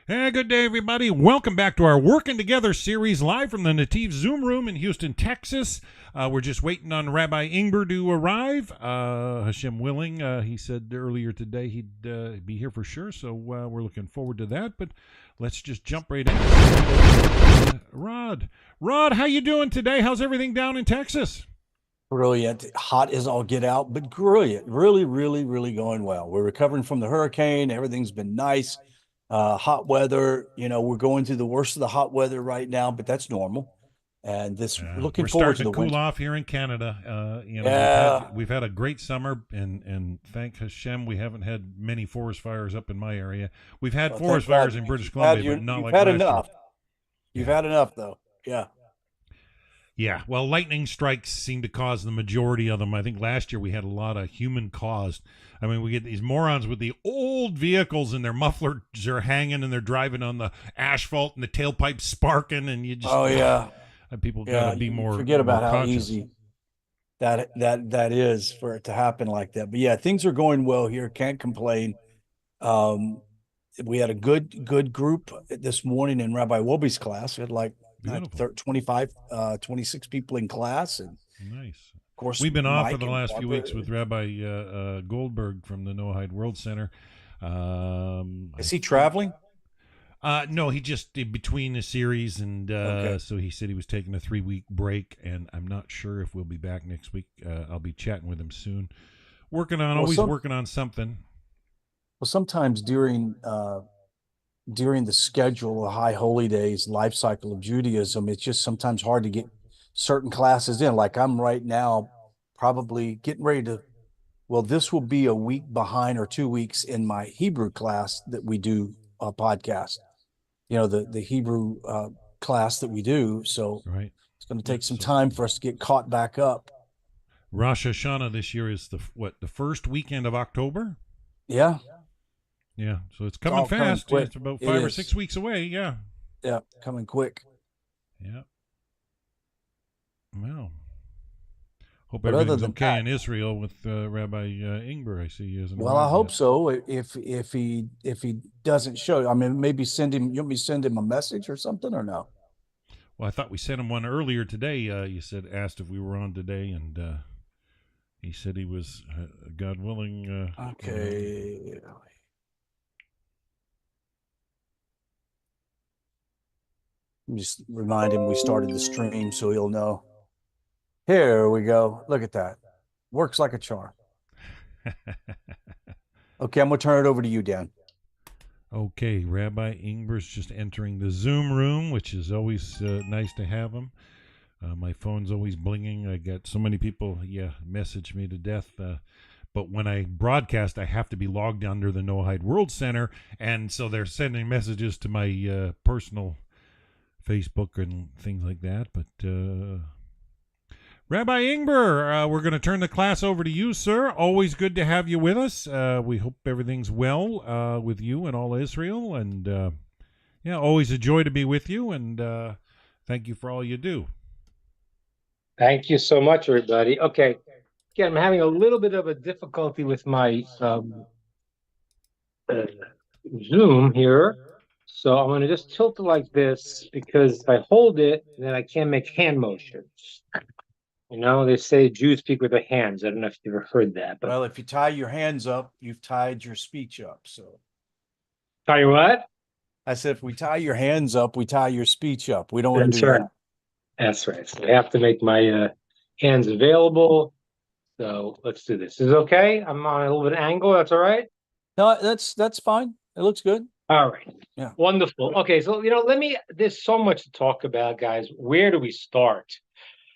Hey, good day, everybody. Welcome back to our Working Together series live from the Netiv Zoom room in Houston, Texas. We're just waiting on Rabbi Ingber to arrive. Hashem willing, he said earlier today he'd be here for sure, so we're looking forward to that. But let's just jump right in. Rod, how you doing today? How's everything down in Texas? Brilliant. Hot as all get out, but brilliant. Really, really, really going well. We're recovering from the hurricane. Everything's been nice. Hot weather, we're going through the worst of the hot weather right now, but that's normal. And this looking We're forward starting to to the cool winter. off here in Canada. Yeah. We've had a great summer, and thank Hashem we haven't had many forest fires up in my area. We've had Well, forest thank God fires in British you've had Columbia, but not you've like had last year. enough. You've Yeah. had enough though. Yeah. Yeah, well, lightning strikes seem to cause the majority of them. I think last year we had a lot of human caused. I mean, we get these morons with the old vehicles and their mufflers are hanging and they're driving on the asphalt and the tailpipe sparking, and you just Oh yeah. people got Yeah. to be You more forget about how conscious. easy that is for it to happen like that. But yeah, things are going well here. Can't complain. Um, we had a good group this morning in Rabbi Wolbe's class. We had like Beautiful, 25, 26 people in class. And nice. of course, We've been off for Mike the and last few Barbara. weeks with Rabbi Goldberg from the Noahide World Center. I Is he think traveling? no, he just did between the series, and Okay. so he said he was taking a 3 week break, and I'm not sure if we'll be back next week. I'll be chatting with him soon. Well, Always working on something. sometimes during the schedule of high holy days, life cycle of Judaism, it's just sometimes hard to get certain classes in. Like I'm right now, probably getting ready to. Well, this will be a week behind or 2 weeks in my Hebrew class that we do a podcast. The Hebrew class that we do. So Right. it's going to Yeah. take some So time for us to get caught back up. Rosh Hashanah this year is the first weekend of October. Yeah, Yeah. So it's it's coming all coming fast. Yeah, quick. it's about It 5 or 6 is. weeks away. Yeah. Yeah, coming quick. Yeah. Well. Hope But other everything's than okay that, in Israel with Rabbi Ingber. I see he hasn't well, I arrived hope yet. so. If he doesn't show, I mean, maybe send him. You want me to send him a message or something or no? Well, I thought we sent him one earlier today. You said asked if we were on today, and he said he was, God willing. Okay. Just remind him we started the stream so he'll know. Here we go. Look at that. Works like a charm. Okay, I'm gonna turn it over to you, Dan. Okay, Rabbi Ingber's just entering the Zoom room, which is always nice to have him. My phone's always blinging. I got so many people, message me to death. But when I broadcast, I have to be logged under the Noahide World Center, and so they're sending messages to my personal Facebook and things like that. But Rabbi Ingber, we're going to turn the class over to you, sir. Always good to have you with us. We hope everything's well with you and all Israel. And always a joy to be with you. And thank you for all you do. Thank you so much, everybody. Okay. Again, I'm having a little bit of a difficulty with my uh, Zoom here. So I'm going to just tilt it like this because if I hold it, then I can't make hand motions. They say Jews speak with their hands. I don't know if you've ever heard that, but Well, if you tie your hands up, you've tied your speech up. So tell you what, I said, if we tie your hands up, we tie your speech up. We don't want to that's do right. that. That's right. So I have to make my hands available. So let's do this. Is it okay? I'm on a little bit of angle. That's all right. No, that's fine. It looks good. All right. Yeah. Wonderful. Okay. So, there's so much to talk about, guys. Where do we start?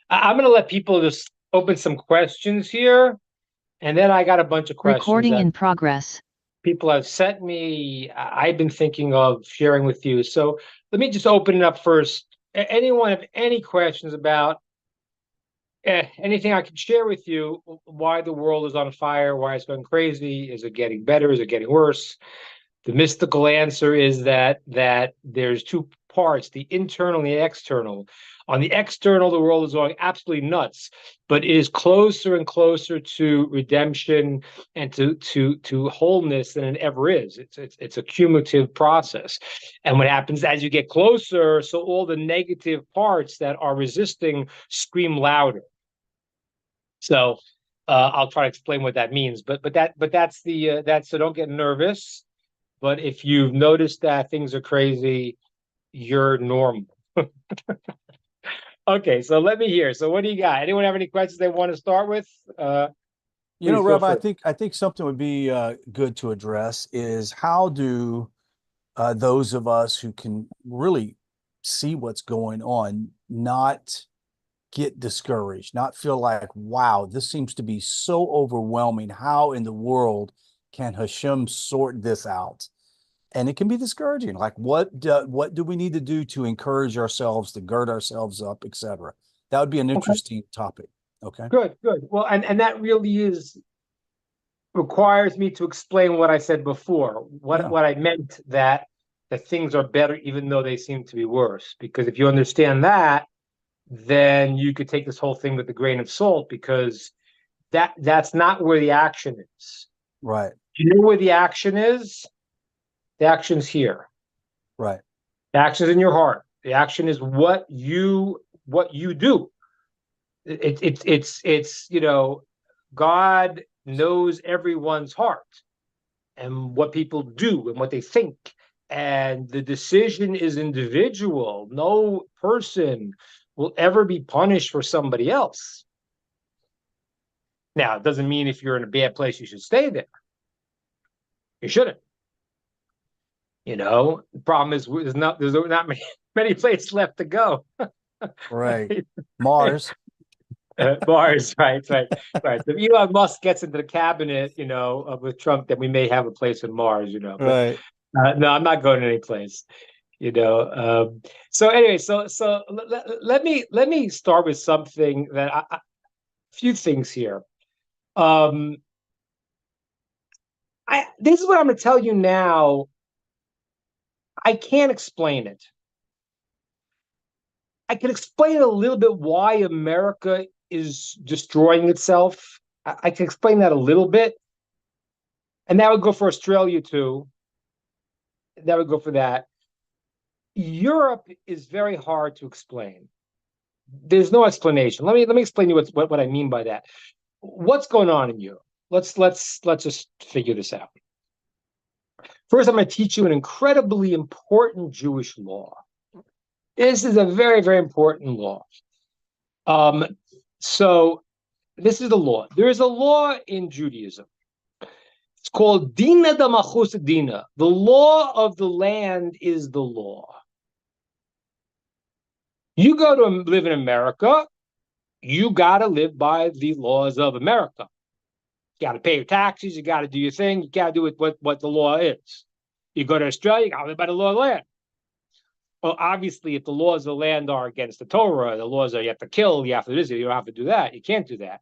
I'm going to let people just open some questions here. And then I got a bunch of questions Recording that in progress. people have sent me. I've been thinking of sharing with you. So let me just open it up first. Anyone have any questions about anything I can share with you? Why the world is on fire? Why it's going crazy? Is it getting better? Is it getting worse? The mystical answer is that there's two parts, the internal and the external. On the external, the world is going absolutely nuts, but it is closer and closer to redemption and to wholeness than it ever is. It's a cumulative process. And what happens as you get closer, so all the negative parts that are resisting scream louder. So I'll try to explain what that means, but that's so don't get nervous. But if you've noticed that things are crazy, you're normal. Okay, so let me hear. So what do you got? Anyone have any questions they want to start with? Rabbi, I think something would be good to address is how do those of us who can really see what's going on not get discouraged, not feel like, wow, this seems to be so overwhelming. How in the world can Hashem sort this out? And it can be discouraging. Like, what do we need to do to encourage ourselves, to gird ourselves up, etc.? That would be an interesting topic. Okay. Good. Well, and that really requires me to explain what I said before. What I meant that things are better even though they seem to be worse. Because if you understand that, then you could take this whole thing with a grain of salt, because that's not where the action is. Right. Do you know where the action is? The action's here. Right. The action's in your heart. The action is what you do. It's God knows everyone's heart and what people do and what they think. And the decision is individual. No person will ever be punished for somebody else. Now, it doesn't mean if you're in a bad place, you should stay there. You shouldn't. The problem is there's not many places left to go. Right. Mars. Mars, right. So if Elon Musk gets into the cabinet, with Trump, then we may have a place in Mars, But, right. No, I'm not going to any place, So anyway, so let me start with something that a few things here. This is what I'm going to tell you now. I can't explain it. I can explain a little bit why America is destroying itself. I can explain that a little bit. And that would go for Australia too. That would go for that. Europe is very hard to explain. There's no explanation. Let me explain to you what I mean by that. What's going on in Europe? Let's just figure this out. First, I'm going to teach you an incredibly important Jewish law. This is a very, very important law. So this is the law. There is a law in Judaism. It's called Dina da Machus Dina. The law of the land is the law. You go to live in America, you got to live by the laws of America. You got to pay your taxes. You got to do your thing. You got to do what the law is. You go to Australia, you got to live by the law of the land. Well, obviously, if the laws of the land are against the Torah, the laws are you have to kill, you have to do this, you don't have to do that. You can't do that.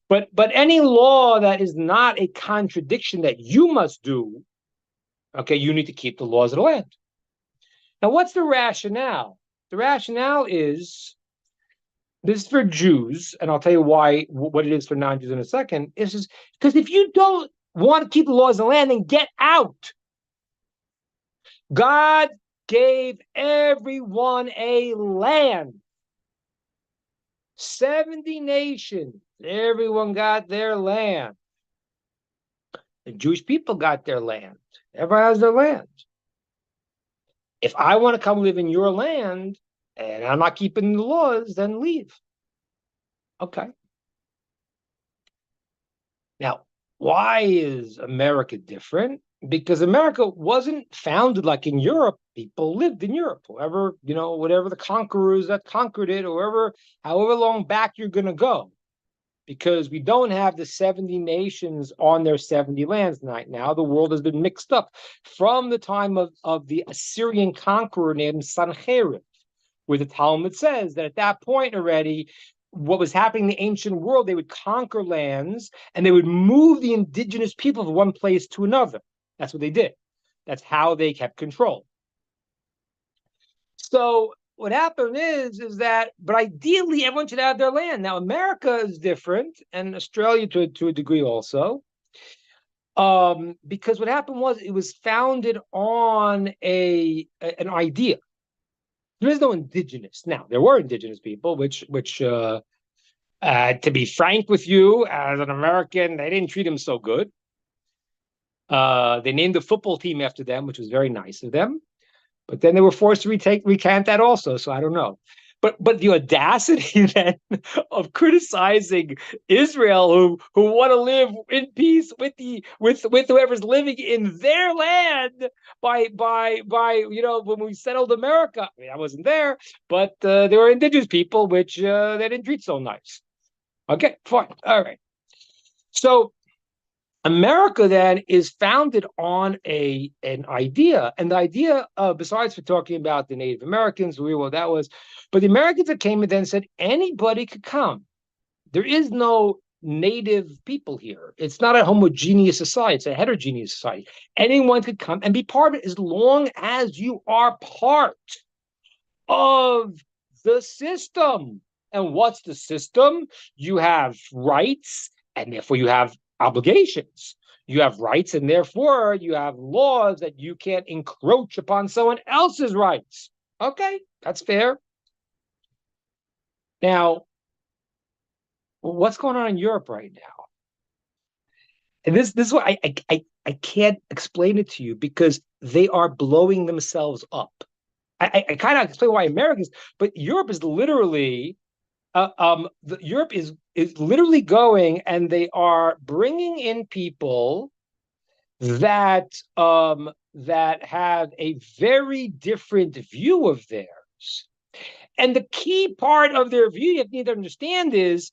But any law that is not a contradiction that you must do, okay, you need to keep the laws of the land. Now, what's the rationale? The rationale is, this is for Jews, and I'll tell you what it is for non-Jews in a second, is because if you don't want to keep the laws of the land, then get out. God gave everyone a land. 70 nations, everyone got their land. The Jewish people got their land. Everyone has their land. If I want to come live in your land and I'm not keeping the laws, then leave. Okay. Now, why is America different? Because America wasn't founded like in Europe. People lived in Europe. Whoever, whatever the conquerors that conquered it, or however long back you're going to go. Because we don't have the 70 nations on their 70 lands right now. The world has been mixed up from the time of the Assyrian conqueror named Sanherib, where the Talmud says that at that point already, what was happening in the ancient world, they would conquer lands and they would move the indigenous people from one place to another. That's what they did. That's how they kept control. So what happened is that, but ideally everyone should have their land. Now America is different, and Australia to a degree also. Because what happened was it was founded on an idea. There is no indigenous. Now there were indigenous people, which to be frank with you, as an American, they didn't treat them so good. They named the football team after them, which was very nice of them. But then they were forced to recant that also. So I don't know. But the audacity then of criticizing Israel, who want to live in peace with whoever's living in their land by when we settled America. I mean, I wasn't there, but there were indigenous people which they didn't treat so nice. Okay, fine, all right. So America then is founded on an idea, and the idea, besides for talking about the Native Americans, what that was, but the Americans that came and then said anybody could come. There is no native people here. It's not a homogeneous society; it's a heterogeneous society. Anyone could come and be part of it as long as you are part of the system. And what's the system? You have rights, and therefore you have obligations. You have rights, and therefore you have laws that you can't encroach upon someone else's rights. Okay, that's fair. Now, what's going on in Europe right now? And this is what I can't explain it to you because they are blowing themselves up. I kind of explain why Americans, but Europe is literally Europe is literally going, and they are bringing in people that that have a very different view of theirs. And the key part of their view you need to understand is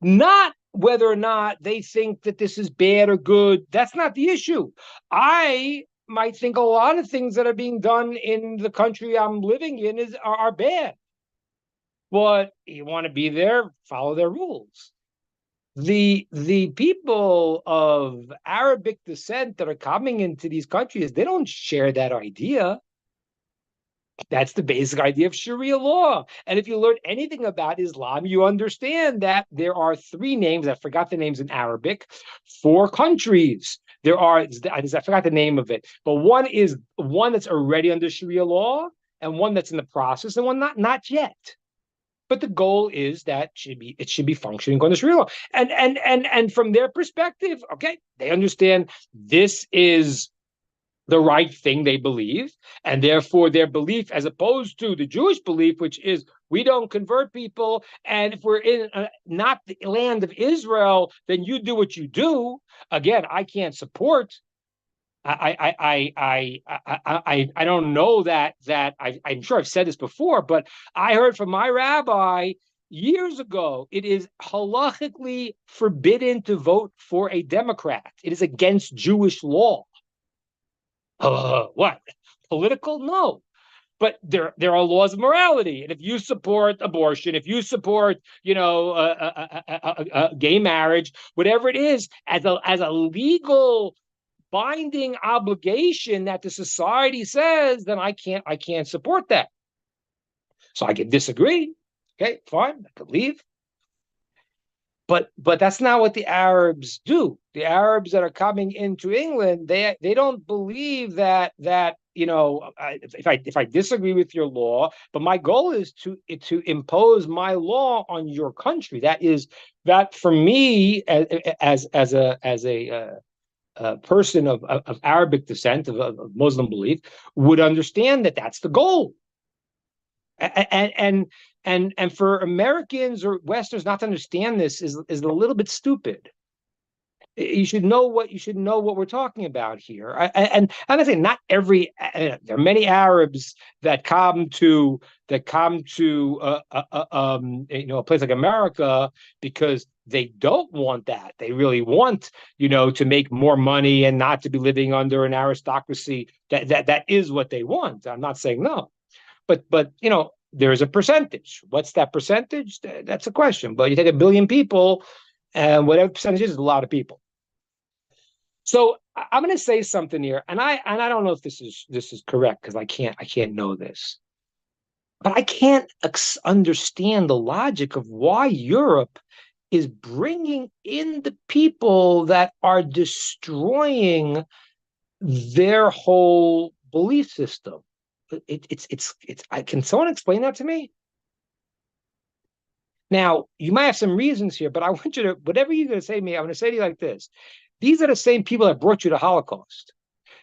not whether or not they think that this is bad or good. That's not the issue. I might think a lot of things that are being done in the country I'm living in are bad. But you want to be there, follow their rules. The people of Arabic descent that are coming into these countries, they don't share that idea. That's the basic idea of Sharia law. And if you learn anything about Islam, you understand that there are three names. I forgot the names in Arabic for countries. I forgot the name of it, but one is one that's already under Sharia law, and one that's in the process, and one not yet. But the goal is that it should be functioning according to Sharia law. And from their perspective, okay, they understand this is the right thing they believe, and therefore their belief, as opposed to the Jewish belief, which is we don't convert people, and if we're in not the land of Israel, then you do what you do. Again, I can't support. I don't know that I'm sure I've said this before, but I heard from my rabbi years ago, it is halachically forbidden to vote for a Democrat. It is against Jewish law. What? Political? No. But there are laws of morality, and if you support abortion, if you support, gay marriage, whatever it is, as a legal binding obligation that the society says, then I can't support that. So I can disagree. Okay, fine, I could leave. But that's not what the Arabs do. The Arabs that are coming into England, they don't believe that if I disagree with your law, but my goal is to impose my law on your country. That for me as a person of Arabic descent, of Muslim belief, would understand that that's the goal. And for Americans or Westerners not to understand this is a little bit stupid. You should know what we're talking about here. And I'm saying not every. There are many Arabs that come to a place like America because they don't want that. They really want to make more money and not to be living under an aristocracy. That is what they want. I'm not saying no, but there's a percentage. What's that percentage? That's a question. But you take 1 billion people, and whatever percentage is a lot of people. So I'm going to say something here, and I don't know if this is correct because I can't know this. But I can't understand the logic of why Europe is bringing in the people that are destroying their whole belief system. Can someone explain that to me? Now, you might have some reasons here, but I want you to, whatever you're going to say to me, I'm going to say to you like this. These are the same people that brought you the Holocaust.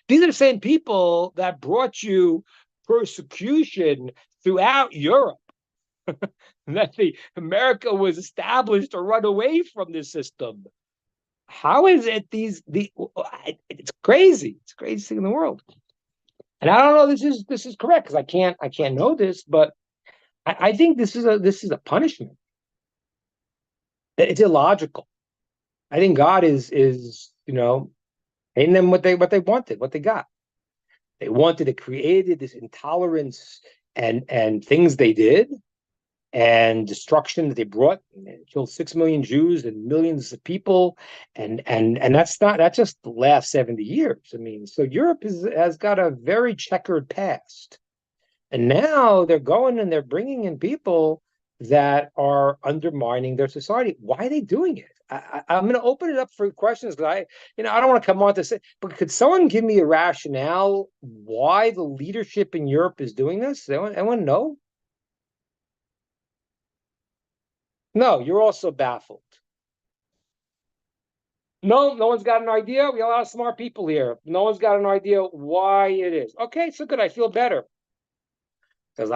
These are the same people that brought you persecution throughout Europe. That America was established to run away from this system. How is it it's crazy. It's the craziest thing in the world. And I don't know this is correct because I can't know this, but I think this is a punishment. It's illogical. I think God is paying them what they wanted, what they got. They wanted to create this intolerance and things they did and destruction that they brought and killed 6 million Jews and millions of people, and that's just the last 70 years. I mean, so Europe has got a very checkered past, and now they're going and they're bringing in people that are undermining their society. Why are they doing it? I'm going to open it up for questions because I don't want to come on to say, but could someone give me a rationale why the leadership in Europe is doing this? Anyone know? No, you're also baffled. No, no one's got an idea. We have a lot of smart people here. No one's got an idea why it is. Okay, so good. I feel better because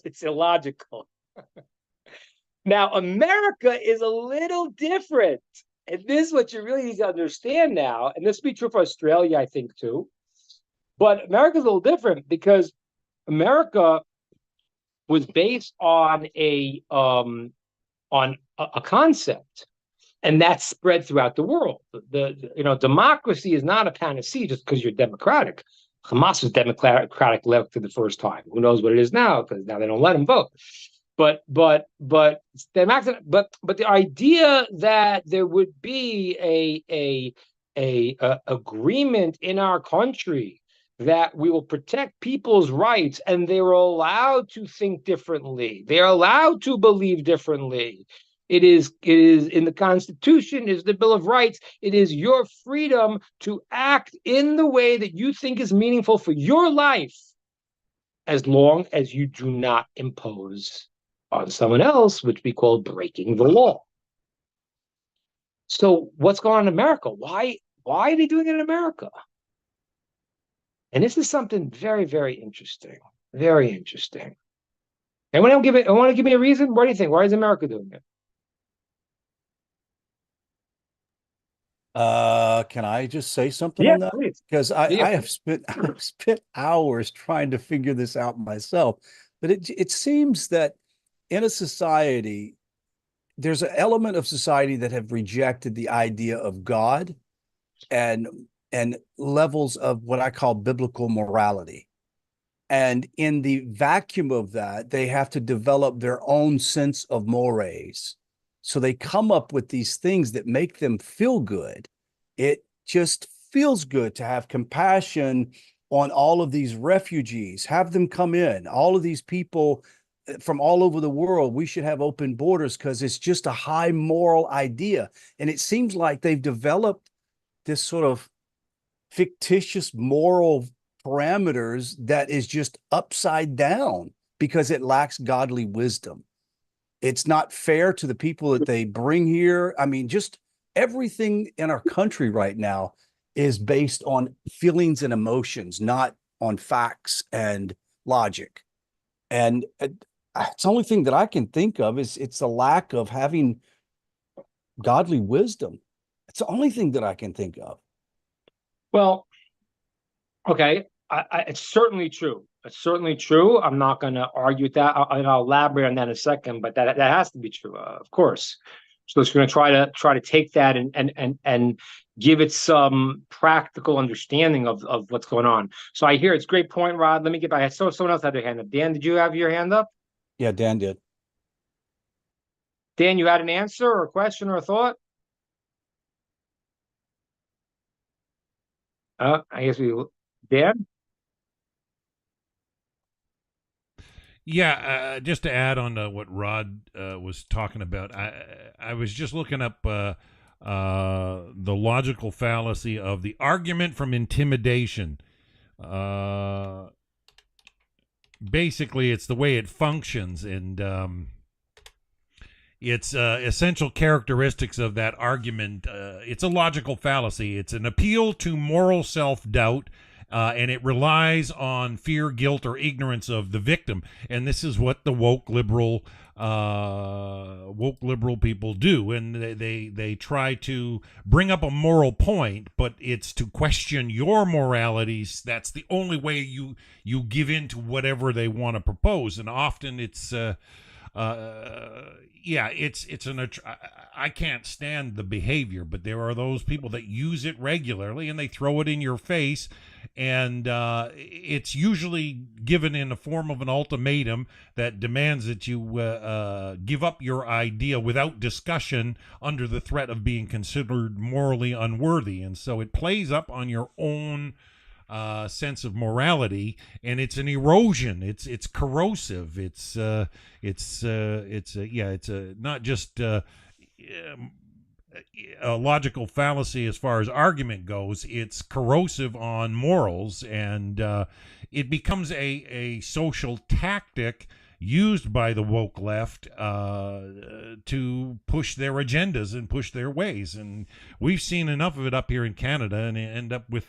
it's illogical. Now, America is a little different. And this is what you really need to understand now. And this will be true for Australia, I think, too. But America's a little different because America was based on a concept, and that's spread throughout the world. Democracy is not a panacea just because you're democratic. Hamas was democratic elected the first time. Who knows what it is now? Because now they don't let them vote. But the idea that there would be a agreement in our country that we will protect people's rights and they are allowed to think differently, they are allowed to believe differently. It is in the Constitution, is the Bill of Rights. It is your freedom to act in the way that you think is meaningful for your life, as long as you do not impose on someone else, which we call breaking the law. So what's going on in America? Why are they doing it in America? And this is something very, very interesting. Very interesting. Anyone else want to give me a reason? What do you think? Why is America doing it? Can I just say something Yeah, on that? please. Because Yeah. I have spent hours trying to figure this out myself. But it seems that in a society, there's an element of society that have rejected the idea of God and and levels of what I call biblical morality. And in the vacuum of that, they have to develop their own sense of mores. So they come up with these things that make them feel good. It just feels good to have compassion on all of these refugees, have them come in, all of these people from all over the world. We should have open borders because it's just a high moral idea. And it seems like they've developed this sort of fictitious moral parameters that is just upside down because it lacks godly wisdom. It's not fair to the people that they bring here. I mean, just everything in our country right now is based on feelings and emotions, not on facts and logic. And it's the only thing that I can think of is it's the lack of having godly wisdom. It's the only thing that I can think of. Well, okay. It's certainly true. It's certainly true. I'm not going to argue with that. I'll elaborate on that in a second, but that has to be true, of course. So it's going to try to take that and give it some practical understanding of what's going on. So I hear it's a great point, Rod. Let me get back. I saw someone else had their hand up. Dan, did you have your hand up? Yeah, Dan did. Dan, you had an answer or a question or a thought? I guess Dan? Yeah, just to add on to what Rod was talking about, I was just looking up the logical fallacy of the argument from intimidation. Uh, Basically, it's the way it functions, and its essential characteristics of that argument. It's a logical fallacy. It's an appeal to moral self-doubt, and it relies on fear, guilt, or ignorance of the victim. And this is what the woke liberal people do. And they try to bring up a moral point, but it's to question your moralities. That's the only way you give in to whatever they want to propose. And often it's yeah, I can't stand the behavior, but there are those people that use it regularly and they throw it in your face, and it's usually given in the form of an ultimatum that demands that you give up your idea without discussion under the threat of being considered morally unworthy. And so it plays up on your own sense of morality, and it's an erosion. It's corrosive. It's not just a logical fallacy as far as argument goes. It's corrosive on morals, and it becomes a social tactic used by the woke left to push their agendas and push their ways. And we've seen enough of it up here in Canada, and end up with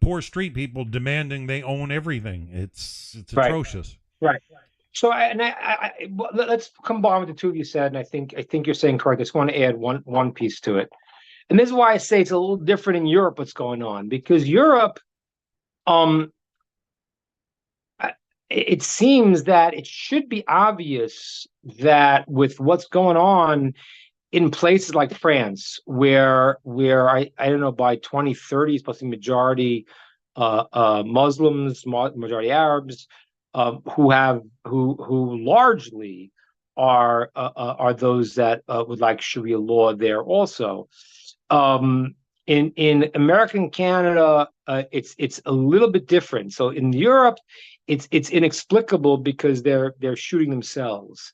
poor street people demanding they own everything. It's atrocious. Right. So let's combine with the two of you said, and I think you're saying correct. I just want to add one piece to it, and this is why I say it's a little different in Europe. What's going on, because Europe, it seems that it should be obvious that with what's going on in places like France, where I don't know, by 2030 it's supposed to be majority Muslims, majority Arabs, who largely are those that would like Sharia law there also. In American Canada, it's a little bit different. So in Europe, it's inexplicable because they're shooting themselves,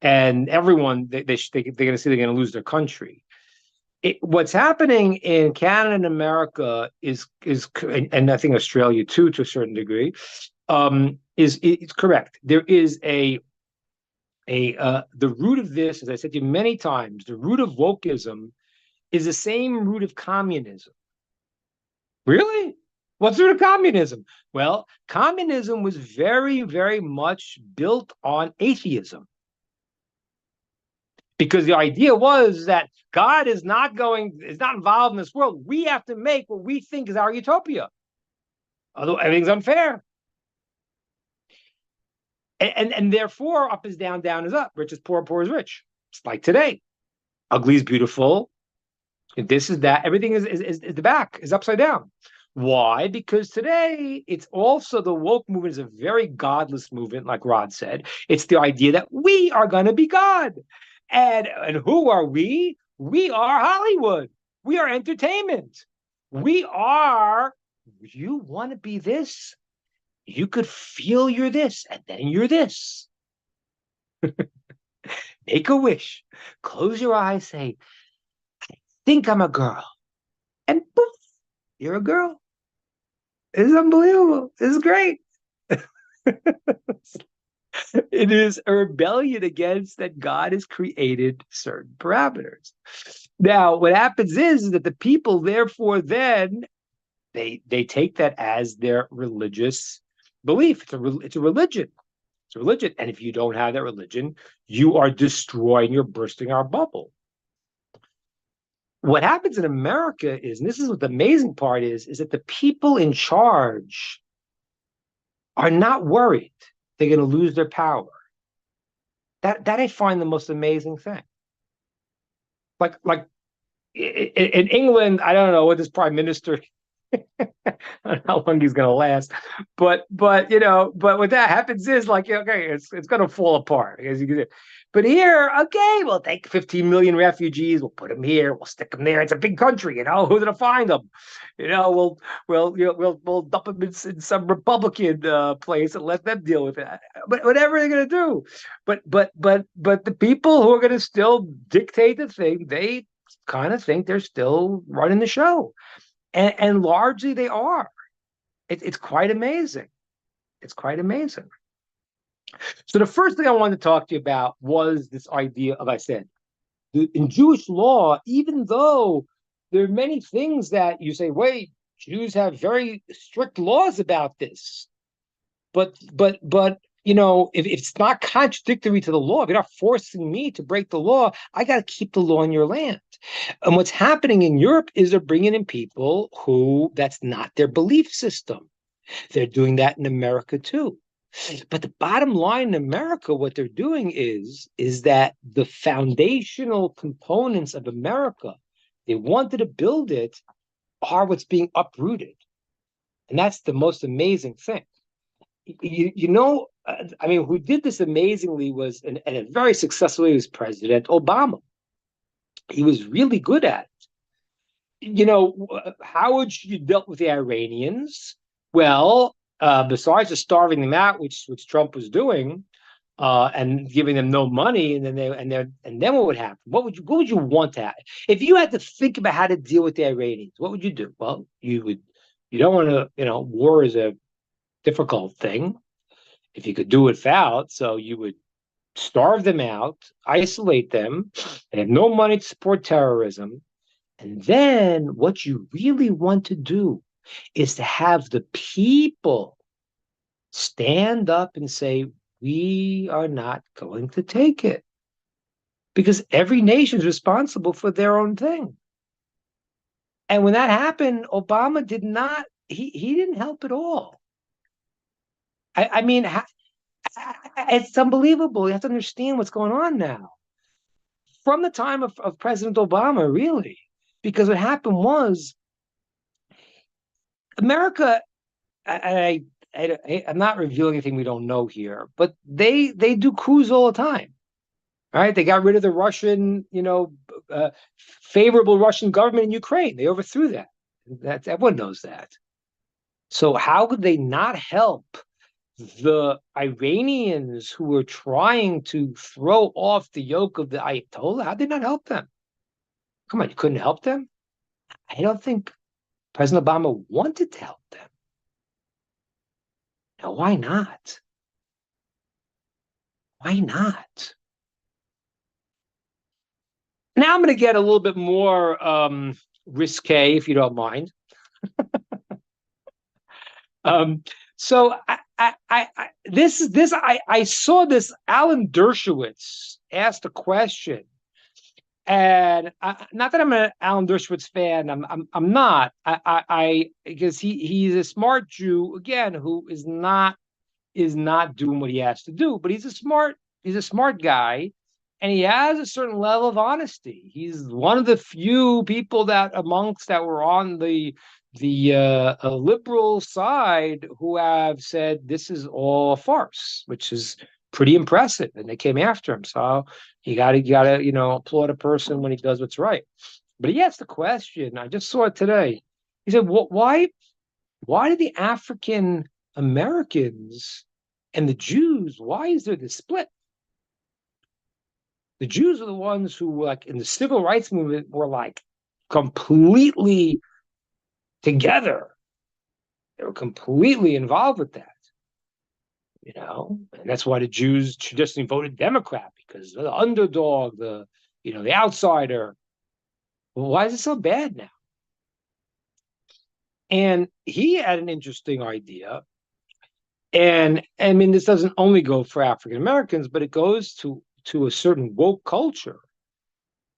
and everyone they're going to see they're going to lose their country. What's happening in Canada and America is and I think Australia too, to a certain degree, it's correct. There is the root of this, as I said to you many times, the root of wokeism is the same root of communism. Really? What's the root of communism? Well, communism was very, very much built on atheism. Because the idea was that God is not involved in this world. We have to make what we think is our utopia. Although everything's unfair. And therefore, up is down, down is up. Rich is poor, poor is rich. It's like today. Ugly is beautiful. This is that. Everything is the back, is upside down. Why? Because today, it's also the woke movement is a very godless movement, like Rod said. It's the idea that we are going to be God. And who are we? We are Hollywood. We are entertainment. We are, you want to be this? You could feel you're this, and then you're this. Make a wish. Close your eyes, say, I think I'm a girl. And poof, you're a girl. It's unbelievable. It's great. It is a rebellion against that God has created certain parameters. Now, what happens is that the people, therefore, then they take that as their religious belief. It's a religion. It's a religion. And if you don't have that religion, you are destroying, you're bursting our bubble. What happens in America is, and this is what the amazing part is that the people in charge are not worried they're going to lose their power. That I find the most amazing thing. Like in England, I don't know what this prime minister, I don't know how long he's going to last, but what that happens is like, okay, it's going to fall apart. But here, okay, we'll take 15 million refugees, we'll put them here, we'll stick them there. It's a big country, who's gonna find them? We'll dump them in some Republican place and let them deal with it. But whatever they're gonna do. But the people who are gonna still dictate the thing, they kind of think they're still running the show. And largely they are. It's quite amazing. It's quite amazing. So the first thing I wanted to talk to you about was this idea of, I said, in Jewish law, even though there are many things that you say, wait, Jews have very strict laws about this. But if it's not contradictory to the law, if you're not forcing me to break the law, I got to keep the law in your land. And what's happening in Europe is they're bringing in people who that's not their belief system. They're doing that in America too. But the bottom line in America, what they're doing is that the foundational components of America, they wanted to build it, are what's being uprooted. And that's the most amazing thing. Who did this amazingly was, and very successfully, was President Obama. He was really good at it. How would you dealt with the Iranians? Well, besides just starving them out, which Trump was doing, and giving them no money, and then what would happen? What would you want to happen? If you had to think about how to deal with the Iranians, what would you do? Well, you don't want to, war is a difficult thing. If you could do it without, so you would starve them out, isolate them, they have no money to support terrorism. And then what you really want to do is to have the people stand up and say, we are not going to take it. Because every nation is responsible for their own thing. And when that happened, Obama did not, he didn't help at all. It's unbelievable. You have to understand what's going on now. From the time of President Obama, really. Because what happened was, America, I'm not revealing anything we don't know here, but they do coups all the time. All right, they got rid of the Russian, favorable Russian government in Ukraine. They overthrew that. Everyone knows that. So how could they not help the Iranians who were trying to throw off the yoke of the Ayatollah? How did they not help them? Come on, you couldn't help them? I don't think President Obama wanted to help them. Now, why not? Why not? Now I'm going to get a little bit more risque, if you don't mind. So I saw this. Alan Dershowitz asked a question, and not that I'm an Alan Dershowitz fan. I'm not. Because he's a smart Jew again who is not doing what he has to do, but he's a smart guy, and he has a certain level of honesty. He's one of the few people that were on the liberal side who have said this is all a farce, which is pretty impressive, and they came after him. So you gotta applaud a person when he does what's right. But he asked the question. I just saw it today. He said, "Why do the African Americans and the Jews? Why is there this split? The Jews are the ones who, like in the civil rights movement, were like completely together. They were completely involved with that, and that's why the Jews traditionally voted Democrat, because the underdog, the outsider. Well, why is it so bad now?" And he had an interesting idea. And I mean, this doesn't only go for African Americans, but it goes to a certain woke culture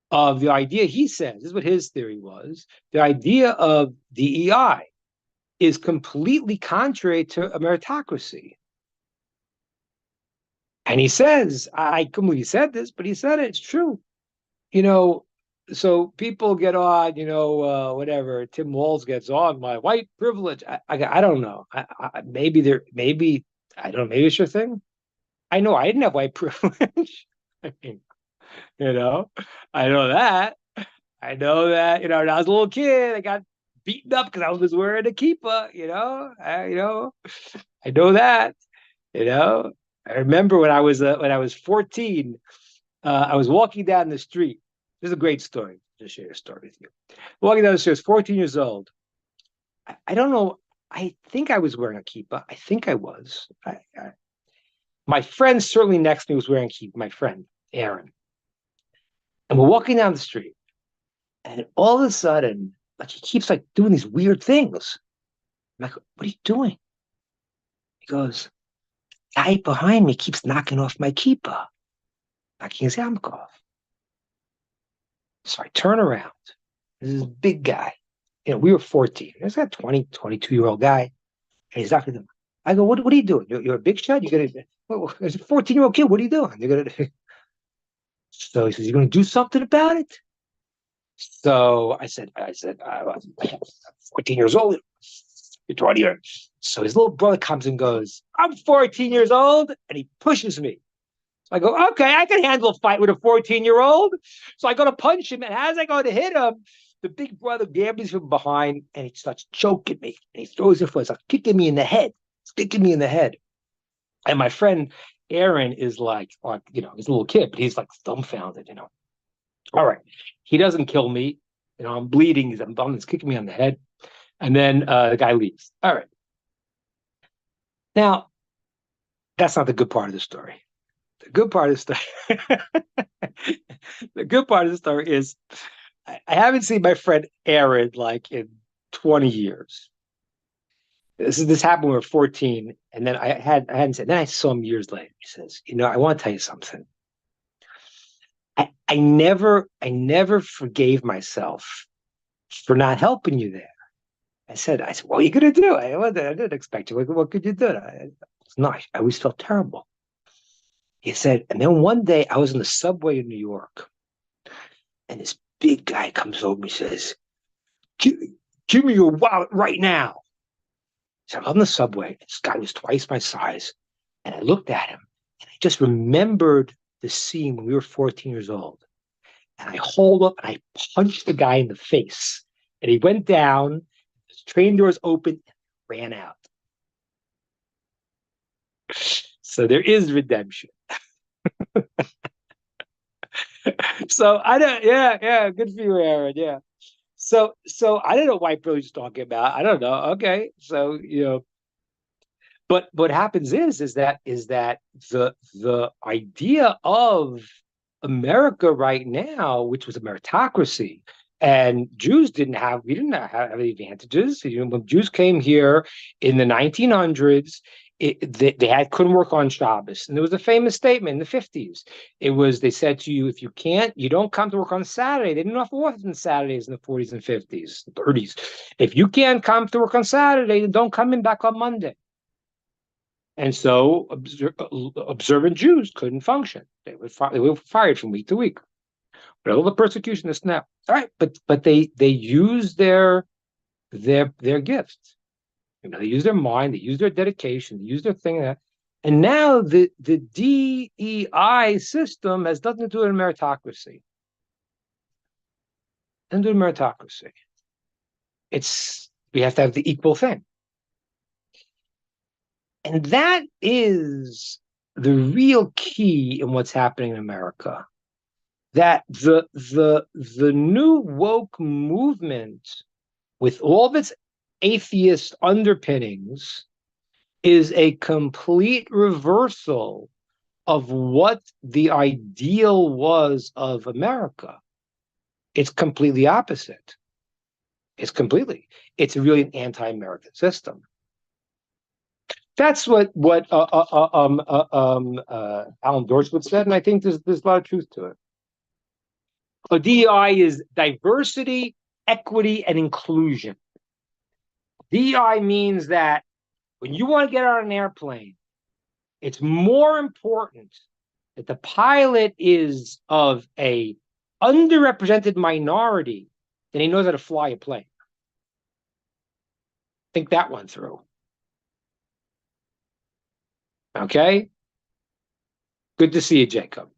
of the idea. He says, this is what his theory was, the idea of DEI is completely contrary to a meritocracy. And he says, I couldn't believe he said this, but he said it, it's true. So people get on, whatever, Tim Walz gets on, my white privilege. I don't know. Maybe I don't know, maybe it's your thing. I know I didn't have white privilege. I mean, you know, I know that. I know that, when I was a little kid, I got beaten up because I was wearing a kippah, I know that, you know. I remember when I was 14, I was walking down the street. This is a great story. Just share a story with you. Walking down the street, I was 14 years old. I don't know. I think I was wearing a kippah. I think I was. My friend certainly next to me was wearing a kippah. My friend Aaron, and we're walking down the street, and all of a sudden, like he keeps like doing these weird things. I'm like, "What are you doing?" He goes, "Guy behind me keeps knocking off my kippah, knocking his yarmulke off." So I turn around. This is a big guy. We were 14. There's a 20, 22-year-old guy, and he's knocking them. I go, what are you doing? You're a big shot? You're gonna There's a 14-year-old kid. What are you doing? You're gonna So he says, "You're gonna do something about it?" So I'm 14 years old. You're 20 years. So his little brother comes and goes, "I'm 14 years old," and he pushes me. So I go, "Okay, I can handle a fight with a 14-year-old." So I go to punch him, and as I go to hit him, the big brother grabs me from behind and he starts choking me. And he throws his foot, like kicking me in the head, sticking me in the head. And my friend Aaron is like, he's a little kid, but he's like dumbfounded. All right. He doesn't kill me. I'm bleeding. He's kicking me on the head. And then the guy leaves. All right. Now, that's not the good part of the story. The good part of the story, the good part of the story is I haven't seen my friend Aaron like in 20 years. This happened when we were 14, and then I hadn't said. Then I saw him years later. He says, "I want to tell you something. I never forgave myself for not helping you there." I said, "What are you gonna do? I didn't expect you. What could you do?" It's not. I always felt terrible. He said, and then one day I was in the subway in New York, and this big guy comes over and says, "Give me your wallet right now." So I'm on the subway. This guy was twice my size, and I looked at him, and I just remembered the scene when we were 14 years old. And I hauled up and I punched the guy in the face, and he went down. The train doors opened, and ran out. So there is redemption. So I don't. Yeah. Good for you, Aaron. Yeah. So I don't know why Billy's talking about. I don't know. Okay. So but what happens is that the idea of America right now, which was a meritocracy, and we didn't have any advantages. When Jews came here in the 1900s, they couldn't work on Shabbos, and there was a famous statement in the 50s. They said to you, if you don't come to work on Saturday. They didn't offer work on Saturdays in the 40s and 50s, 30s. If you can't come to work on Saturday, then don't come in back on Monday. And so observant Jews couldn't function. They were fired from week to week. But all the persecution is now. All right, but they use their gifts. They use their mind, they use their dedication, they use their thing. And now the DEI system has nothing to do with meritocracy. Nothing to do with meritocracy. We have to have the equal thing. And that is the real key in what's happening in America. That the new woke movement, with all of its atheist underpinnings, is a complete reversal of what the ideal was of America. It's completely opposite. It's really an anti-American system. That's what Alan Dershowitz said, and I think there's a lot of truth to it. DEI is diversity, equity, and inclusion. DEI means that when you want to get on an airplane, it's more important that the pilot is of a underrepresented minority than he knows how to fly a plane. Think that one through. Okay? Good to see you, Jacob.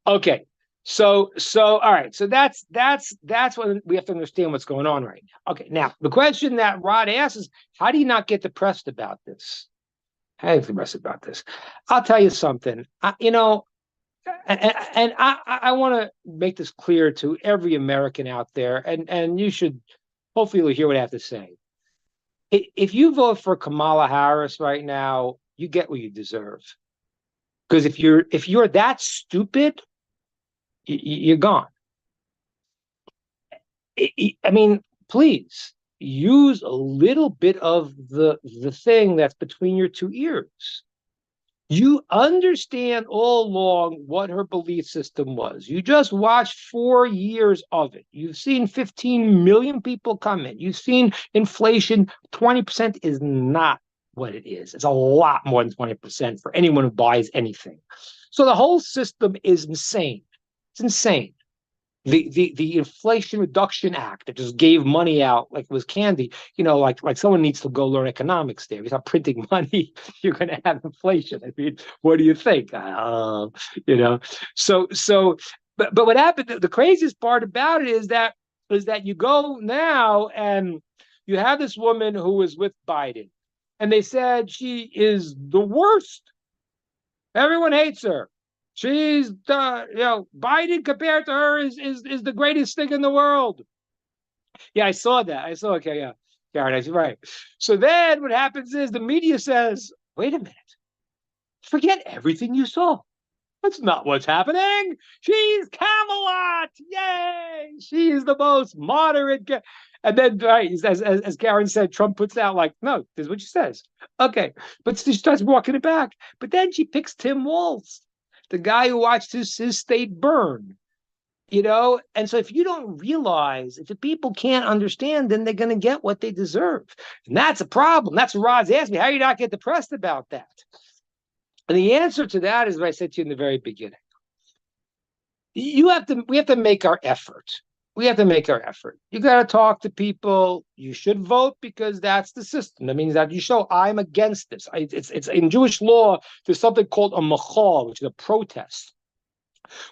Okay. So all right. So that's when we have to understand what's going on right now. Okay. Now the question that Rod asks is, how do you not get depressed about this? How do you get depressed about this? I'll tell you something. And I want to make this clear to every American out there, and you should hopefully you'll hear what I have to say. If you vote for Kamala Harris right now, you get what you deserve. Because if you're that stupid, you're gone. I mean, please use a little bit of the thing that's between your two ears. You understand all along what her belief system was. You just watched 4 years of it. You've seen 15 million people come in. You've seen inflation. 20% is not what it is. It's a lot more than 20% for anyone who buys anything. So the whole system is insane. It's insane. The Inflation Reduction Act that just gave money out like it was candy, like someone needs to go learn economics there. If you're not printing money, you're going to have inflation. I mean, what do you think? But what happened? The craziest part about it is that you go now and you have this woman who was with Biden, and they said she is the worst. Everyone hates her. She's Biden compared to her is the greatest thing in the world. Yeah, I saw that. Okay, yeah, Karen, you're right. So then what happens is the media says, wait a minute, forget everything you saw. That's not what's happening. She's Camelot. Yay! She is the most moderate. And then, right, as Karen said, Trump puts out like, no, this is what she says. Okay, but she starts walking it back. But then she picks Tim Walz, the guy who watched his state burn, And so if you don't realize, if the people can't understand, then they're going to get what they deserve. And that's a problem. That's what Rod's asked me. How do you not get depressed about that? And the answer to that is what I said to you in the very beginning. We have to make our effort. We have to make our effort. You got to talk to people. You should vote because that's the system. That means that you show I'm against this. It's in Jewish law. There's something called a machal, which is a protest.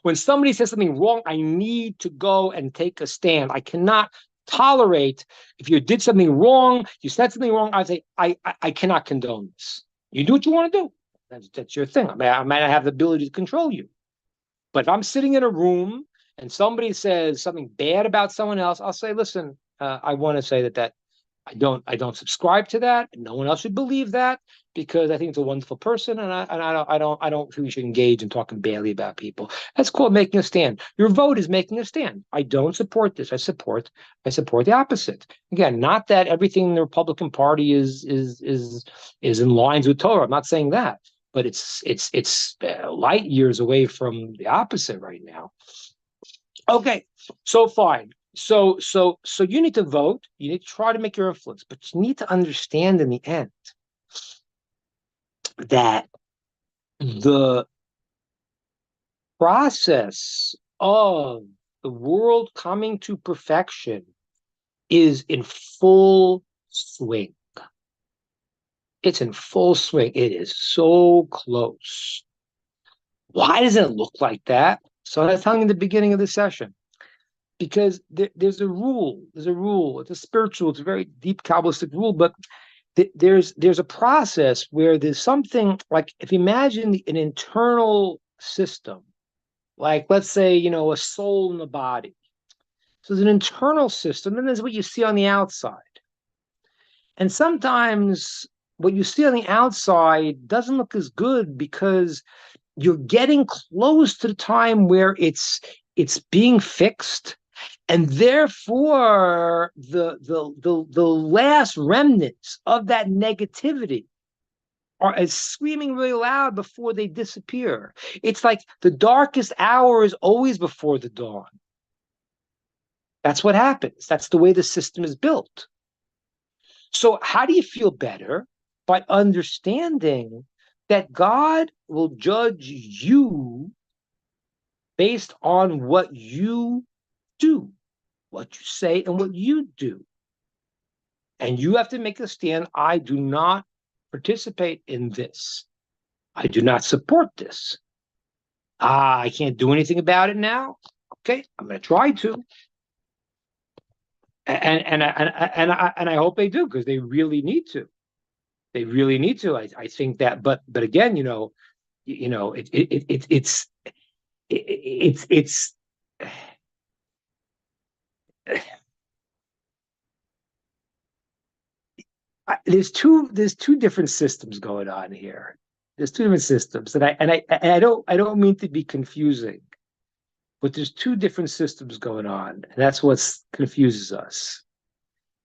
When somebody says something wrong, I need to go and take a stand. I cannot tolerate if you did something wrong. You said something wrong. I say I cannot condone this. You do what you want to do. That's your thing. I might not have the ability to control you. But if I'm sitting in a room and somebody says something bad about someone else, I'll say, listen, I want to say that I don't subscribe to that. And no one else should believe that because I think it's a wonderful person, and I don't think we should engage in talking badly about people. That's called making a stand. Your vote is making a stand. I don't support this. I support the opposite. Again, not that everything in the Republican Party is in lines with Torah. I'm not saying that. But it's light years away from the opposite right now. Okay, so fine. So you need to vote. You need to try to make your influence, but you need to understand in the end that the process of the world coming to perfection is in full swing. It's in full swing. It is so close. Why does it look like that? So I was telling you in the beginning of the session, because there's a rule. There's a rule. It's a spiritual. It's a very deep Kabbalistic rule. But there's a process where there's something like, if you imagine an internal system, like let's say a soul in the body. So there's an internal system, and there's what you see on the outside. And sometimes what you see on the outside doesn't look as good because you're getting close to the time where it's being fixed, and therefore the last remnants of that negativity are as screaming really loud before they disappear. It's like the darkest hour is always before the dawn. That's what happens. That's the way the system is built. So how do you feel better? By understanding that God will judge you based on what you do, what you say, and what you do. And you have to make a stand. I do not participate in this. I do not support this. I can't do anything about it now. Okay, I'm going to try to, and I hope they do, because they really need to. They really need to. I think that, but again, it's there's two different systems going on here. There's two different systems, and I don't mean to be confusing, but there's two different systems going on, and that's what confuses us.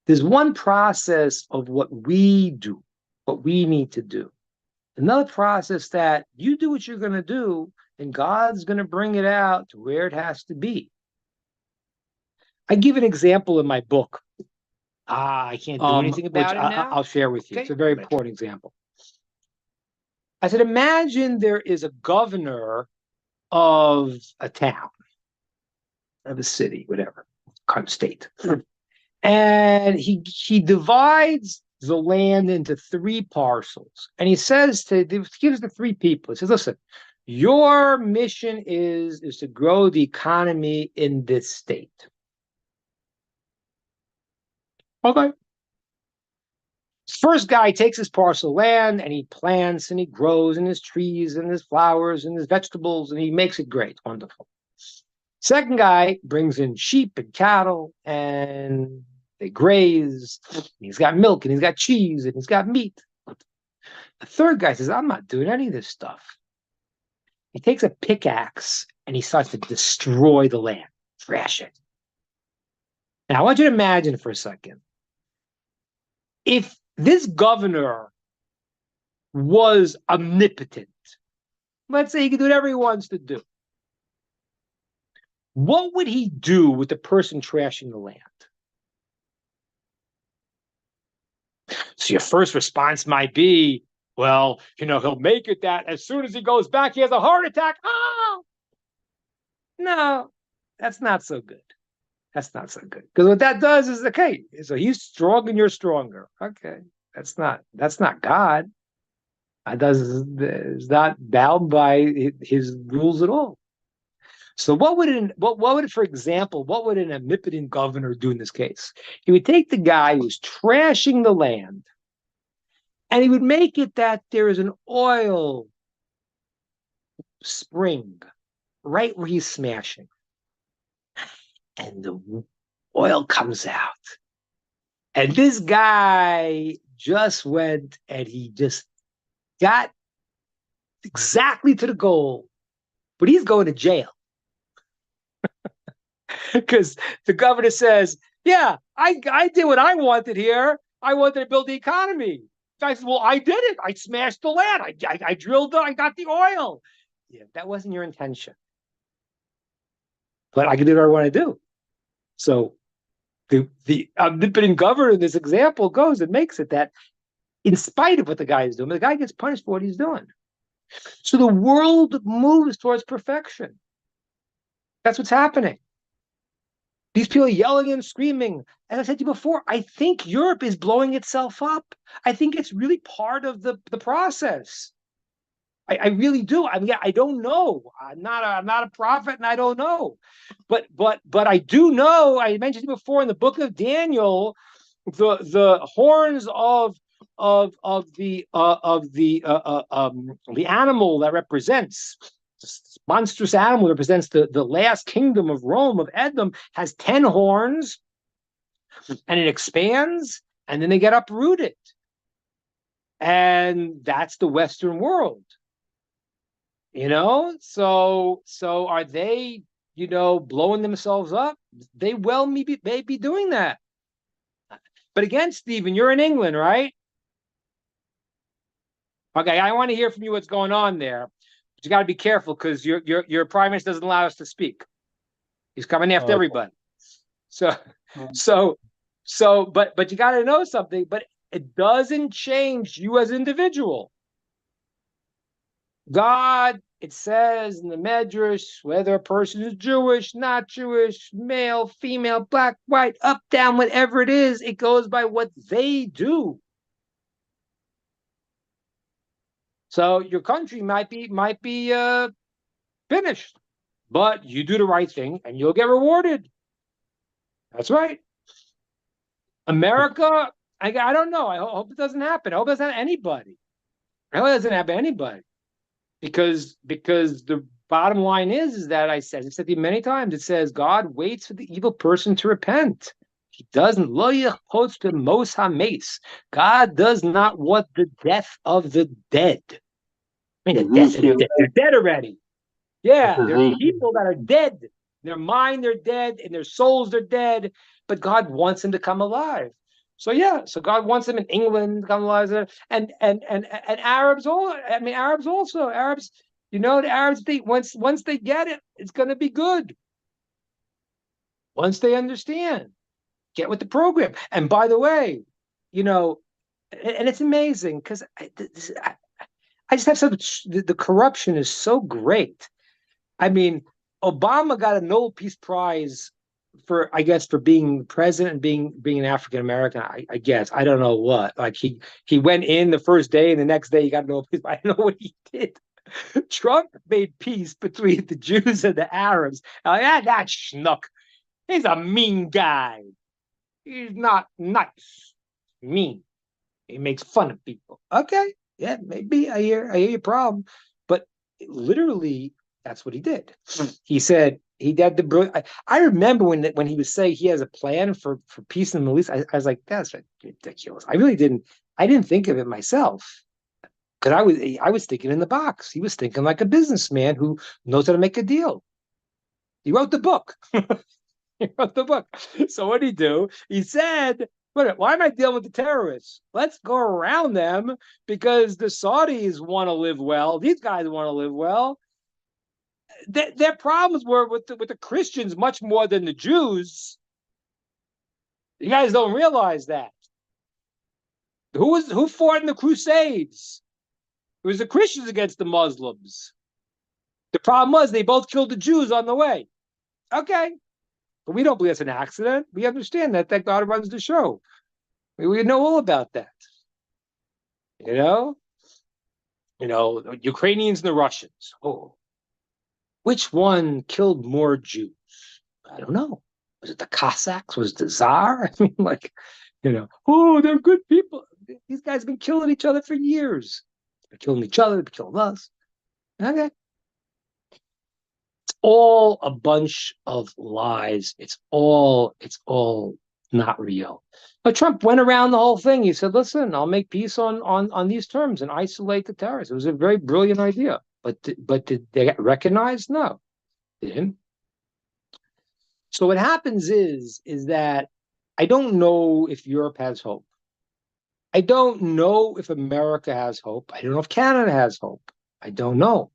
There's one process of what we do, what we need to do. Another process that you do what you're going to do, and God's going to bring it out to where it has to be. I give an example in my book. I can't do anything about it now. I'll share with you. Okay. It's a very important example. I said, imagine there is a governor of a town, of a city, whatever, state. And he divides the land into 3 parcels. And he gives the 3 people, he says, listen, your mission is to grow the economy in this state. Okay. First guy takes his parcel of land and he plants and he grows and his trees and his flowers and his vegetables and he makes it great. Wonderful. Second guy brings in sheep and cattle and they graze. He's got milk and he's got cheese and he's got meat. The third guy says, I'm not doing any of this stuff. He takes a pickaxe and he starts to destroy the land, trash it. Now, I want you to imagine for a second, if this governor was omnipotent, let's say he could do whatever he wants to do, what would he do with the person trashing the land? So your first response might be, well, he'll make it that as soon as he goes back, he has a heart attack. Oh, no, that's not so good. That's not so good. Because what that does is, okay, so he's strong and you're stronger. Okay, that's not God. God is not bound by his rules at all. So what would, for example, what would an omnipotent governor do in this case? He would take the guy who's trashing the land, and he would make it that there is an oil spring right where he's smashing. And the oil comes out. And this guy just went and he just got exactly to the goal. But he's going to jail. Because the governor says, yeah, I did what I wanted here. I wanted to build the economy. I said, well, I did it. I smashed the land. I drilled it. I got the oil. Yeah, that wasn't your intention. But I can do what I want to do. So the omnipotent governor in this example goes and makes it that in spite of what the guy is doing, the guy gets punished for what he's doing. So the world moves towards perfection. That's what's happening. These people are yelling and screaming. As I said to you before, I think Europe is blowing itself up. I think it's really part of the process. I really do. I mean, I don't know. I'm not a prophet, and I don't know. But I do know. I mentioned before in the book of Daniel, the horns of the animal that represents this monstrous animal that represents the last kingdom of Rome, of Edom, has 10 horns, and it expands, and then they get uprooted, and that's the Western world. So are they, blowing themselves up? They well may be doing that. But again, Stephen, you're in England, right? Okay, I want to hear from you what's going on there. But you got to be careful because your prime minister doesn't allow us to speak. He's coming after everybody. But you got to know something. But it doesn't change you as an individual. God, it says in the Medrash, whether a person is Jewish, not Jewish, male, female, black, white, up, down, whatever it is, it goes by what they do. So your country might be Finished. But you do the right thing and you'll get rewarded. That's right. America, I don't know. I hope it doesn't happen. I hope it doesn't happen to anybody. I hope it doesn't happen to anybody. Because the bottom line is that I've said it many times. It says God waits for the evil person to repent. He doesn't. God does not want the death of the dead. I mean, the death of the dead. They're dead already. Yeah, there are people that are dead. Their mind, they're dead, and their souls, they're dead. But God wants them to come alive. So yeah, so God wants them in England to come alive, and Arabs all. I mean, Arabs also. Arabs, the Arabs. Once they get it, it's going to be good. Once they understand, get with the program. And by the way, and it's amazing because I just have so much. The corruption is so great. I mean, Obama got a Nobel Peace Prize for being president and being an African American. I guess I don't know what. Like he went in the first day and the next day he got a Nobel Peace. I don't know what he did. Trump made peace between the Jews and the Arabs. That schnook. He's a mean guy. He's not nice. Mean. He makes fun of people. Okay, yeah, maybe I hear your problem, but literally. That's what he did. He said he did the. I remember when he was saying he has a plan for peace in the Middle East. I was like, that's ridiculous. I really didn't. I didn't think of it myself because I was thinking in the box. He was thinking like a businessman who knows how to make a deal. He wrote the book. He wrote the book. So what did he do? He said, why am I dealing with the terrorists? Let's go around them because the Saudis want to live well. These guys want to live well. Their problems were with the Christians much more than the Jews. You guys don't realize that. Who fought in the Crusades? It was the Christians against the Muslims. The problem was they both killed the Jews on the way. Okay. But we don't believe it's an accident. We understand that God runs the show. We know all about that. The Ukrainians and the Russians. Oh. Which one killed more Jews? I don't know. Was it the Cossacks? Was it the Tsar? I mean, they're good people. These guys have been killing each other for years. They're killing each other. They're killing us. Okay. It's all a bunch of lies. It's all not real. But Trump went around the whole thing. He said, listen, I'll make peace on these terms and isolate the terrorists. It was a very brilliant idea. But did they get recognized? No, they didn't. So what happens is that I don't know if Europe has hope. I don't know if America has hope. I don't know if Canada has hope. I don't know.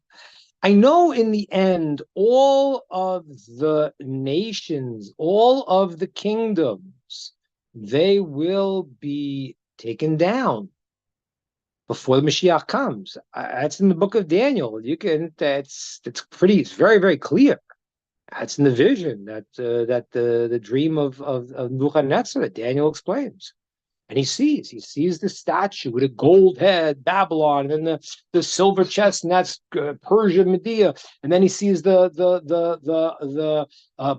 I know in the end, all of the nations, all of the kingdoms, they will be taken down before the Mashiach comes. That's in the book of Daniel. It's very, very clear. That's in the vision that the dream of Nebuchadnezzar that Daniel explains. And he sees the statue with a gold head, Babylon, and then the silver chest, and that's Persia, Media. And then he sees the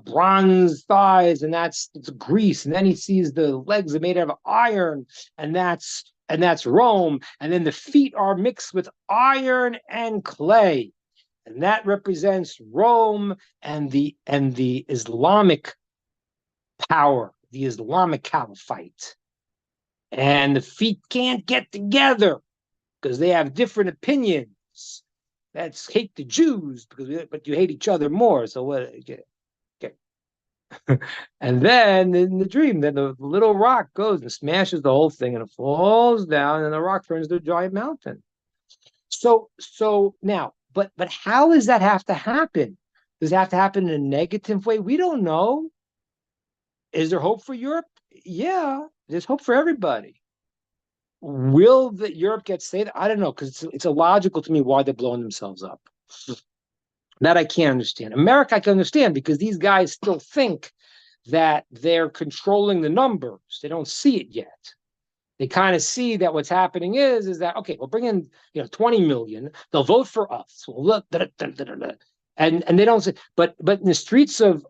bronze thighs, and that's Greece. And then he sees the legs are made out of iron, and that's Rome. And then the feet are mixed with iron and clay. And that represents Rome and the Islamic power, the Islamic caliphate. And the feet can't get together because they have different opinions. That's hate the Jews but you hate each other more. So what? Okay. And then in the dream, then the little rock goes and smashes the whole thing, and it falls down, and the rock turns to a giant mountain. So now, but how does that have to happen? Does it have to happen in a negative way? We don't know. Is there hope for Europe? Yeah, there's hope for everybody. Will Europe get saved? I don't know, because it's illogical to me why they're blowing themselves up. That I can't understand. America I can understand because these guys still think that they're controlling the numbers. They don't see it yet. They kind of see that what's happening is that, okay, we'll bring in 20 million. They'll vote for us. We'll look, and they don't say, but in the streets of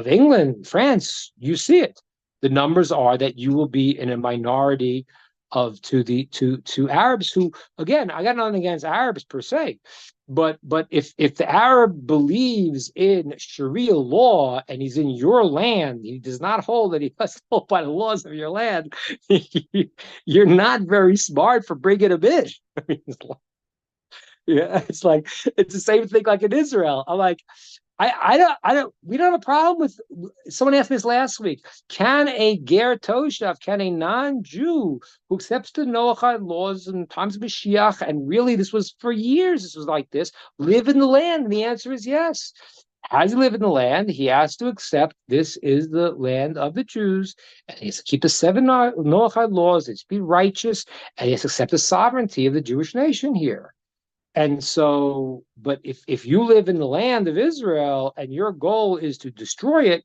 England, France, you see it. The numbers are that you will be in a minority to Arabs who, again, I got nothing against Arabs per se, but if the Arab believes in Sharia law and he's in your land, he does not hold that he must hold by the laws of your land. You're not very smart for bringing him in. I mean, yeah, it's the same thing like in Israel. I'm like, we don't have a problem with. Someone asked me this last week. Can a ger toshav, can a non-Jew who accepts the Noachide laws in times of Mashiach, and really this was for years, this was like this, live in the land? And the answer is yes. As he live in the land, he has to accept this is the land of the Jews, and he has to keep the 7 Noachide laws. He has to be righteous, and he has to accept the sovereignty of the Jewish nation here. And so, but if you live in the land of Israel and your goal is to destroy it,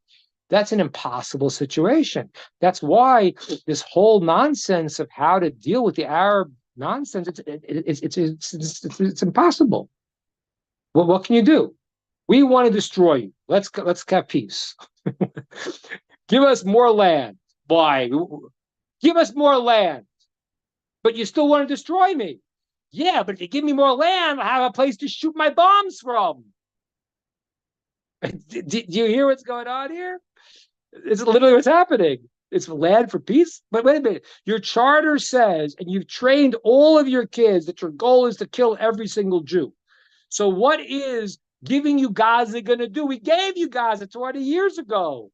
that's an impossible situation. That's why this whole nonsense of how to deal with the Arab nonsense, it's impossible. Well, what can you do? We want to destroy you. Let's have peace. Give us more land. Why? Give us more land. But you still want to destroy me. Yeah, but if you give me more land, I'll have a place to shoot my bombs from. Do you hear what's going on here? It's literally what's happening. It's land for peace. But wait a minute. Your charter says, and you've trained all of your kids that your goal is to kill every single Jew. So what is giving you Gaza going to do? We gave you Gaza 20 years ago.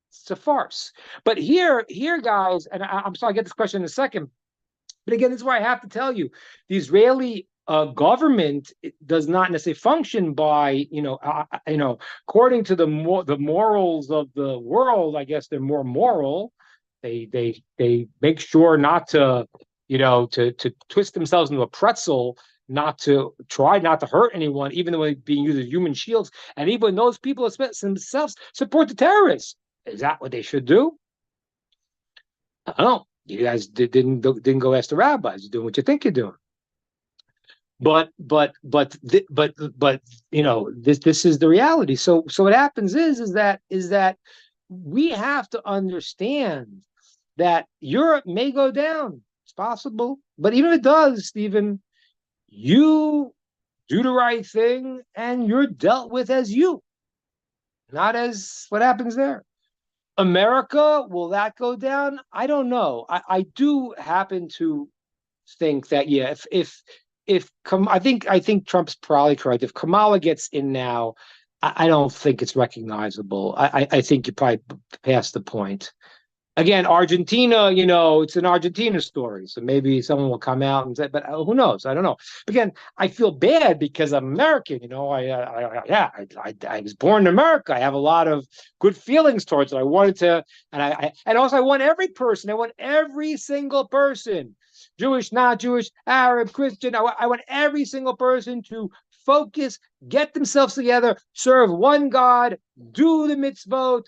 It's a farce. But here, guys, and I'm sorry, I'll get this question in a second. But again, this is where I have to tell you, the Israeli government does not necessarily function by, according to the morals of the world. I guess they're more moral. They make sure not to, to twist themselves into a pretzel, not to hurt anyone, even though they're being used as human shields. And even those people themselves support the terrorists. Is that what they should do? I don't know. You guys didn't go ask the rabbis. You're doing what you think you're doing. But this is the reality. So what happens is that we have to understand that Europe may go down. It's possible, but even if it does, Stephen, you do the right thing, and you're dealt with as you, not as what happens there. America, will that go down? I don't know. I do happen to think that, yeah, I think Trump's probably correct. If Kamala gets in now, I don't think it's recognizable. I think you probably passed the point. Again, Argentina, it's an Argentina story, so maybe someone will come out and say, but who knows? I don't know. Again, I feel bad because I'm American. I was born in America. I have a lot of good feelings towards it. I wanted to, and also I want every person. I want every single person, Jewish, not Jewish, Arab, Christian. I want every single person to focus, get themselves together, serve one God, do the mitzvot,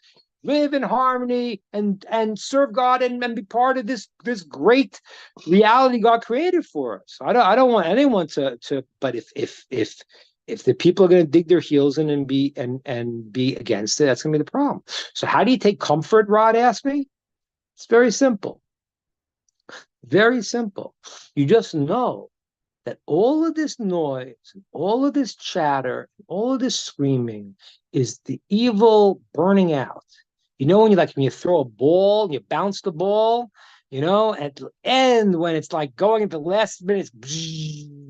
live in harmony, and serve God, and be part of this great reality God created for us. I don't want anyone to. But if the people are going to dig their heels in and be against it, that's going to be the problem. So how do you take comfort? Rod asked me. It's very simple. Very simple. You just know that all of this noise, all of this chatter, all of this screaming is the evil burning out. When you throw a ball and you bounce the ball, at the end when it's like going at the last minute,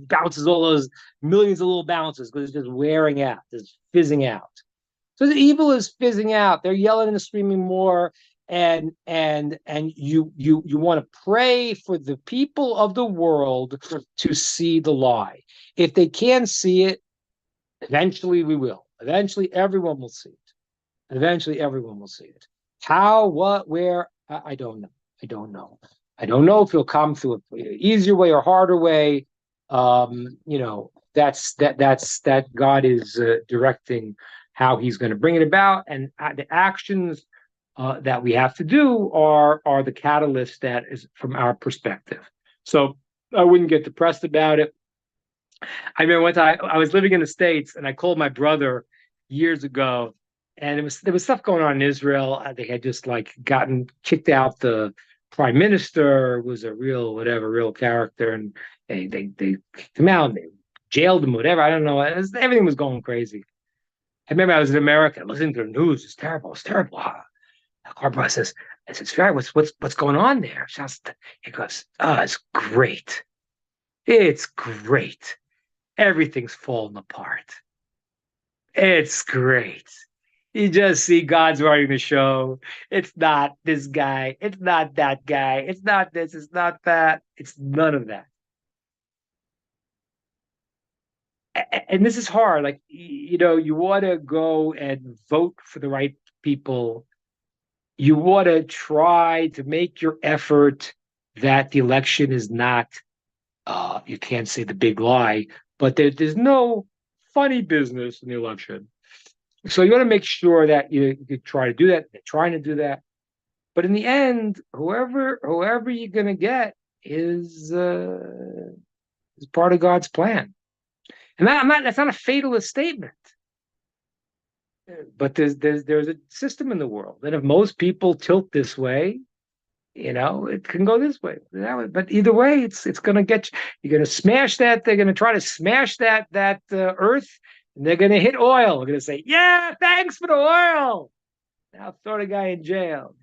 bounces all those millions of little bounces because it's just wearing out, just fizzing out. So the evil is fizzing out. They're yelling and screaming more, and you want to pray for the people of the world to see the lie. If they can't see it, eventually we will. Eventually everyone will see it. Eventually, everyone will see it. How, what, where? I don't know. I don't know. I don't know if it'll come through an easier way or harder way. That's God is directing how He's going to bring it about, and the actions that we have to do are the catalyst that is from our perspective. So I wouldn't get depressed about it. I remember one time I was living in the States and I called my brother years ago, and there was stuff going on in Israel. They had just like gotten kicked out. The prime minister was a real whatever, real character, and they kicked him out and they jailed him, whatever. I don't know. Everything was going crazy. I remember I was in America listening to the news. It's terrible. It's terrible. Our brother says, I said, Farrah, what's going on there? He goes, oh, it's great. It's great. Everything's falling apart. It's great. You just see God's running the show. It's not this guy. It's not that guy. It's not this. It's not that. It's none of that. And this is hard. Like, you want to go and vote for the right people. You want to try to make your effort that the election is not, you can't say the big lie, but there's no funny business in the election. So you want to make sure that you try to do that. They're trying to do that. But in the end, whoever you're going to get is part of God's plan. And that's not a fatalist statement. But there's a system in the world. And if most people tilt this way, it can go this way, that way. But either way, it's going to get you. You're going to smash that. They're going to try to smash that earth, and they're going to hit oil. They're going to say, "Yeah, thanks for the oil." Now throw the guy in jail.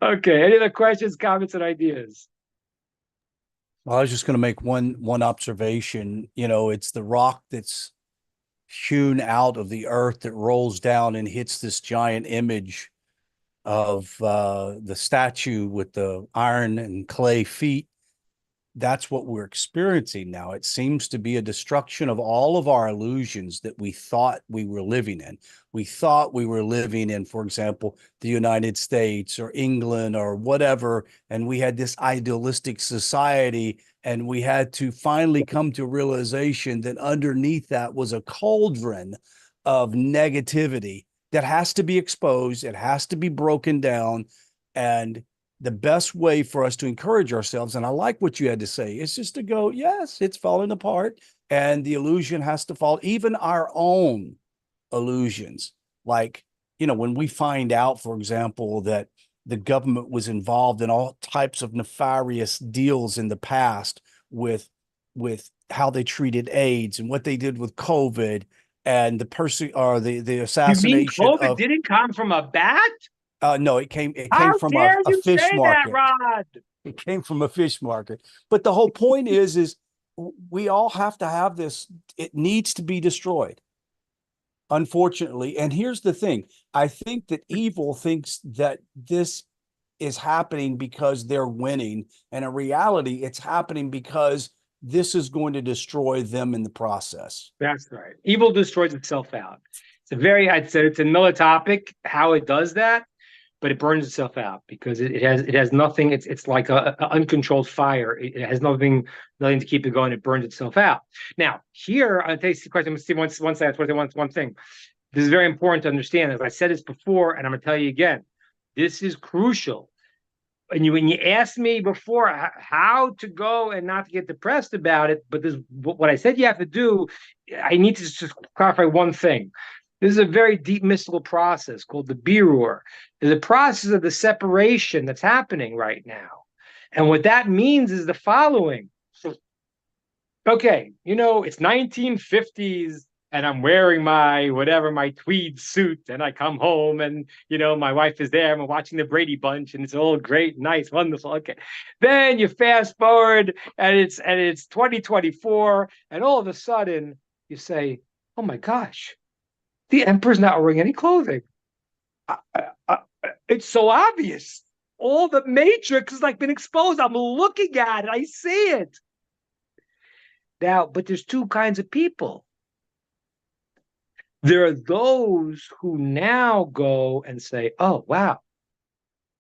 Okay. Any other questions, comments, and ideas? Well, I was just going to make one observation. It's the rock that's hewn out of the earth that rolls down and hits this giant image of the statue with the iron and clay feet. That's what we're experiencing now. It seems to be a destruction of all of our illusions that we thought we were living in. We thought we were living in, for example, the United States or England or whatever, and we had this idealistic society, and we had to finally come to realization that underneath that was a cauldron of negativity that has to be exposed. It has to be broken down. And the best way for us to encourage ourselves, and I like what you had to say, is just to go, yes, it's falling apart, and the illusion has to fall, even our own illusions. Like, when we find out, for example, that the government was involved in all types of nefarious deals in the past with how they treated AIDS and what they did with COVID and the assassination You mean COVID of didn't come from a bat? no, it came How from dare a you fish say that, market. Rod? It came from a fish market. But the whole point is we all have to have this. It needs to be destroyed, unfortunately. And here's the thing. I think that evil thinks that this is happening because they're winning. And in reality, it's happening because this is going to destroy them in the process. That's right. Evil destroys itself out. I'd say it's another topic, how it does that, but it burns itself out because it has nothing. It's like a uncontrolled fire. It has nothing to keep it going. It burns itself out. Now, here, I'll take the question. Let's see one thing. This is very important to understand. As I said this before, and I'm going to tell you again, this is crucial. And when you asked me before how to go and not to get depressed about it, but this what I said you have to do, I need to just clarify one thing. This is a very deep mystical process called the birur. There's a process of the separation that's happening right now. And what that means is the following. Okay, it's 1950s and I'm wearing my tweed suit, and I come home and, my wife is there and we're watching the Brady Bunch and it's all great, nice, wonderful. Okay. Then you fast forward and it's 2024 and all of a sudden you say, oh my gosh, the emperor's not wearing any clothing. It's so obvious. All the matrix has been exposed. I'm looking at it. I see it. Now, but there's two kinds of people. There are those who now go and say, oh, wow,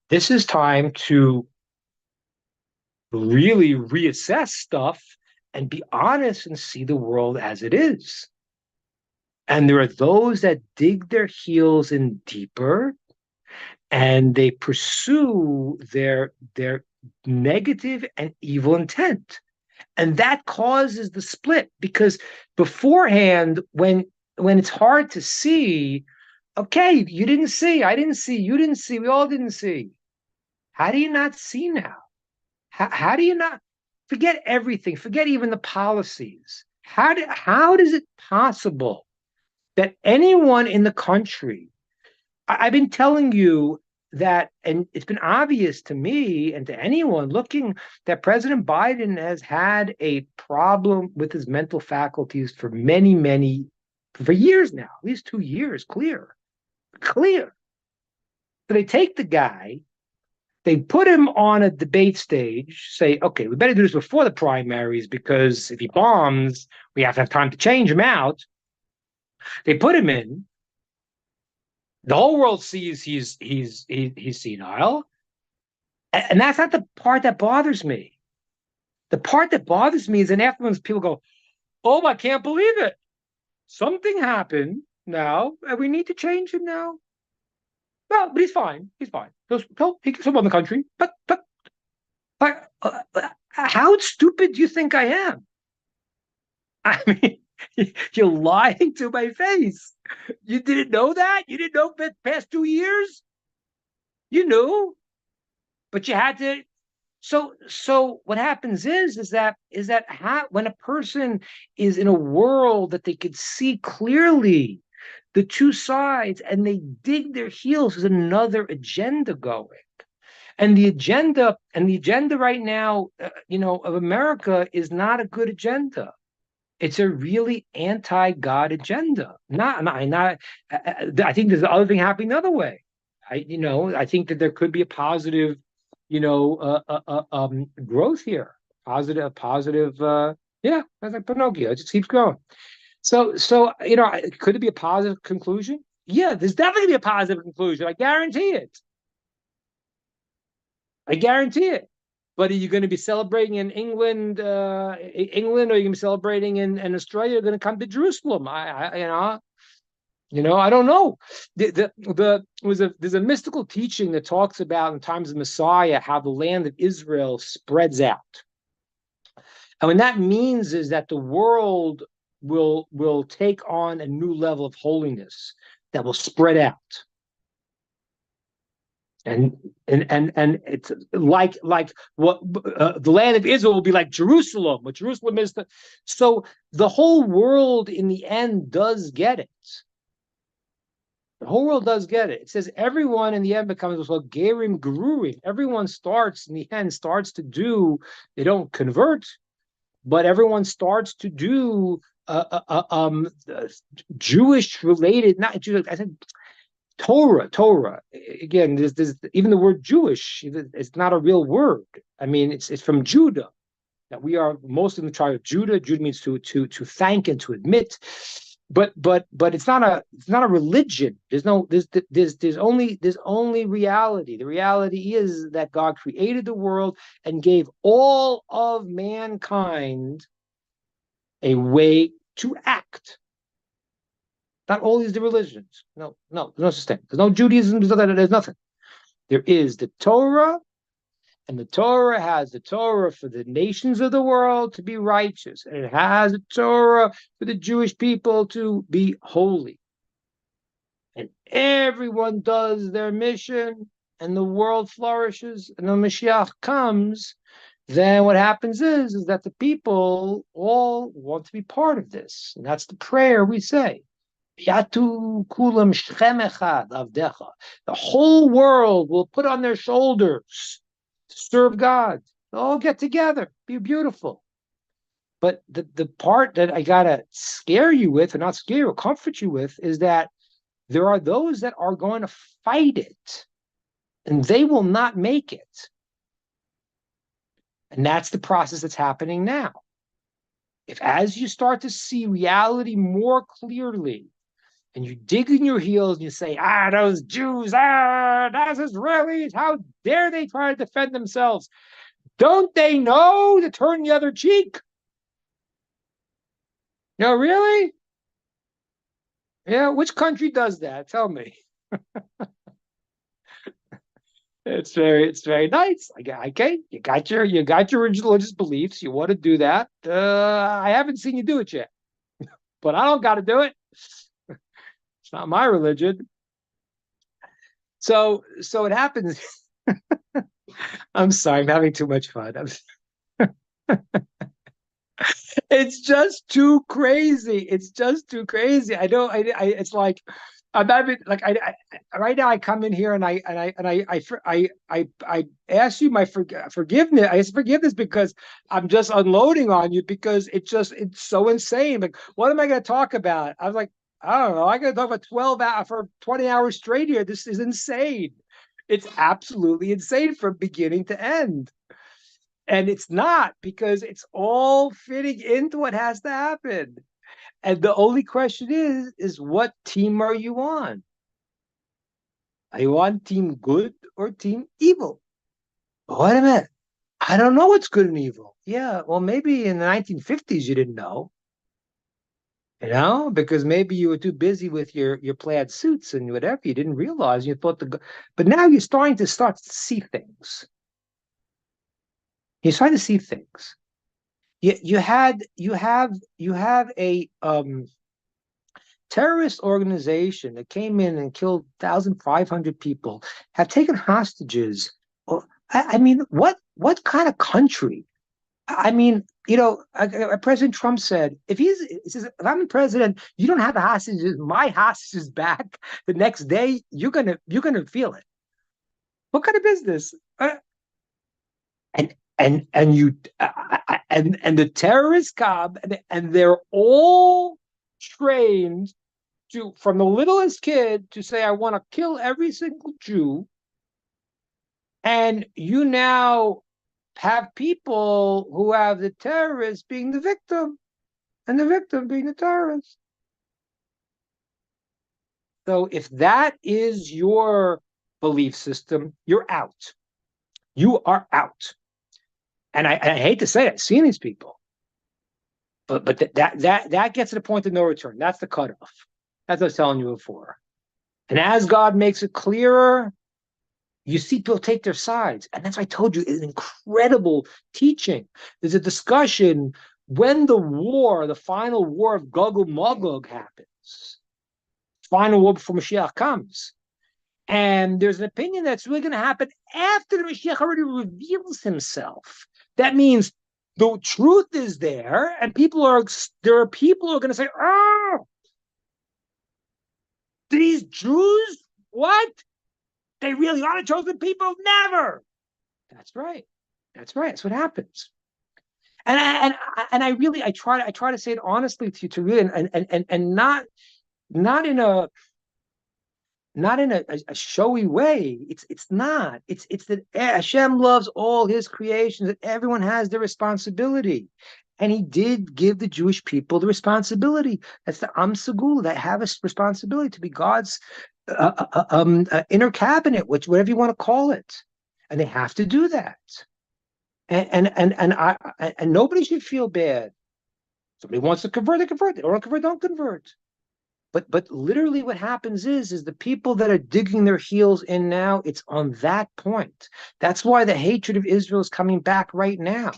this is time to really reassess stuff and be honest and see the world as it is. And there are those that dig their heels in deeper and they pursue their negative and evil intent. And that causes the split because beforehand, when it's hard to see, okay, you didn't see, I didn't see, you didn't see, we all didn't see. How do you not see now? How do you not forget everything? Forget even the policies. How does it possible that anyone in the country, I've been telling you that, and it's been obvious to me and to anyone looking that President Biden has had a problem with his mental faculties for for years now, at least 2 years, clear. So they take the guy, they put him on a debate stage, say, okay, we better do this before the primaries because if he bombs, we have to have time to change him out. They put him in. The whole world sees he's senile, and that's not the part that bothers me. The part that bothers me is then afterwards people go, "Oh, I can't believe it! Something happened now, and we need to change him now." Well, but he's fine. He's fine. He can still run the country. But how stupid do you think I am? I mean, you're lying to my face. You didn't know that? You didn't know for the past 2 years? You knew, but you had to. So what happens is that when a person is in a world that they could see clearly the two sides and they dig their heels, there's another agenda going. And the agenda right now, of America is not a good agenda. It's a really anti-God agenda. Not. I think there's the other thing happening the other way. I think that there could be a positive, growth here. Positive. Yeah, that's like Pinocchio. It just keeps going. So could it be a positive conclusion? Yeah, there's definitely a positive conclusion. I guarantee it. I guarantee it. But are you going to be celebrating in England, or are you going to be celebrating in Australia? You're going to come to Jerusalem. I don't know. There's a mystical teaching that talks about in times of Messiah how the land of Israel spreads out, and what that means is that the world will take on a new level of holiness that will spread out. And it's like what the land of Israel will be like Jerusalem. What Jerusalem is, so the whole world in the end does get it. The whole world does get it. It says everyone in the end becomes what's called gerim gerurim. Everyone starts in the end to do. They don't convert, but everyone starts to do Jewish related, not Jewish. I think Torah. Again, there's even the word Jewish. It's not a real word. I mean, it's from Judah. That we are most in the tribe of Judah. Judah means to thank and to admit. But it's not a religion. There's only reality. The reality is that God created the world and gave all of mankind a way to act. Not all these religions. No, there's no such thing. There's no Judaism. There's nothing. There is the Torah, and the Torah has the Torah for the nations of the world to be righteous, and it has a Torah for the Jewish people to be holy. And everyone does their mission, and the world flourishes, and the Mashiach comes. Then what happens is that the people all want to be part of this, and that's the prayer we say. Yatu kulam shchem echad avdecha. The whole world will put on their shoulders to serve God. They'll all get together, be beautiful. But the part that I gotta scare you with, or not scare you, or comfort you with, is that there are those that are going to fight it, and they will not make it. And that's the process that's happening now. If as you start to see reality more clearly, and you dig in your heels and you say, those Jews, those Israelis, how dare they try to defend themselves? Don't they know to turn the other cheek? No, really? Yeah, which country does that? Tell me. It's very nice. Okay, you got your religious beliefs. You want to do that. I haven't seen you do it yet, but I don't got to do it. It's not my religion. So it happens. I'm sorry, I'm having too much fun. It's just too crazy. It's just too crazy. I don't. It's like I'm having like right now. I come in here and I ask you my forgiveness. I ask forgiveness because I'm just unloading on you because it's so insane. Like, what am I going to talk about? I was like, I don't know. I got to talk about 12 hours for 20 hours straight here. This is insane. It's absolutely insane from beginning to end. And it's not because it's all fitting into what has to happen. And the only question is what team are you on? Are you on team good or team evil? But wait a minute. I don't know what's good and evil. Yeah, well, maybe in the 1950s you didn't know, because maybe you were too busy with your plaid suits and whatever. You didn't realize you thought but now you're starting to see things. You're starting to see things. You have a terrorist organization that came in and killed 1,500 people, have taken hostages. I mean, what kind of country? I mean, President Trump said, he says, if I'm the president, you don't have the hostages, my hostages back the next day, you're gonna feel it. What kind of business? And you and the terrorists come and they're all trained to from the littlest kid to say I want to kill every single Jew, and you now have people who have the terrorist being the victim and the victim being the terrorist. So if that is your belief system, you're out. You are out. And I hate to say it, I've seen these people, but that gets to the point of no return. That's the cutoff. That's what I was telling you before. And as God makes it clearer, you see people take their sides. And that's why I told you it's an incredible teaching. There's a discussion when the final war of Gog and Magog happens, final war before Mashiach comes. And there's an opinion that's really going to happen after the Mashiach already reveals himself. That means the truth is there, and there are people who are going to say, "Oh, these Jews, what? They really are the chosen people? Never." That's right. That's right. That's what happens. And I try to say it honestly to you, to really and not in a a showy way. It's not. It's that Hashem loves all his creations, that everyone has their responsibility. And he did give the Jewish people the responsibility. That's the Am Segula, that have a responsibility to be God's inner cabinet, whatever you want to call it. And they have to do that. And nobody should feel bad. Somebody wants to convert, they convert. They don't want to convert, don't convert. But literally what happens is the people that are digging their heels in now, it's on that point. That's why the hatred of Israel is coming back right now.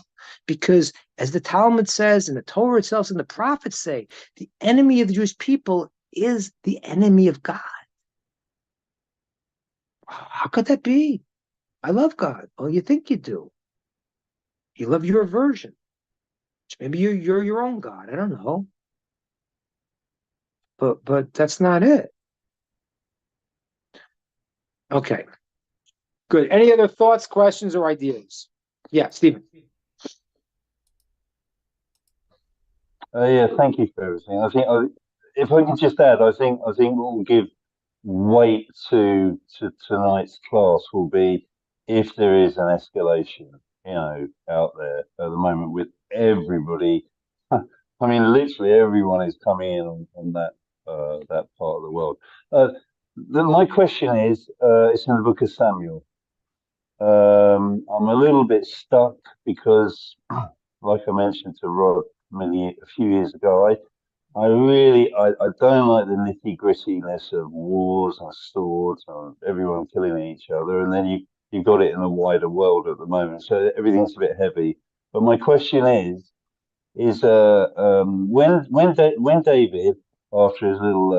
Because as the Talmud says, and the Torah itself and the prophets say, the enemy of the Jewish people is the enemy of God. How could that be? I love God. Well, you think you do. You love your version. Maybe you're your own God. I don't know. But that's not it. Okay. Good. Any other thoughts, questions, or ideas? Yeah, Stephen. Yeah, thank you for everything. I think if I can just add, I think what will give weight to tonight's class will be if there is an escalation, out there at the moment with everybody. I mean, literally everyone is coming in on that part of the world. My question is, it's in the book of Samuel. I'm a little bit stuck because, like I mentioned to Rod a few years ago, I don't like the nitty grittiness of wars and swords and everyone killing each other. And then you've got it in the wider world at the moment. So everything's a bit heavy. But my question is when David, after his little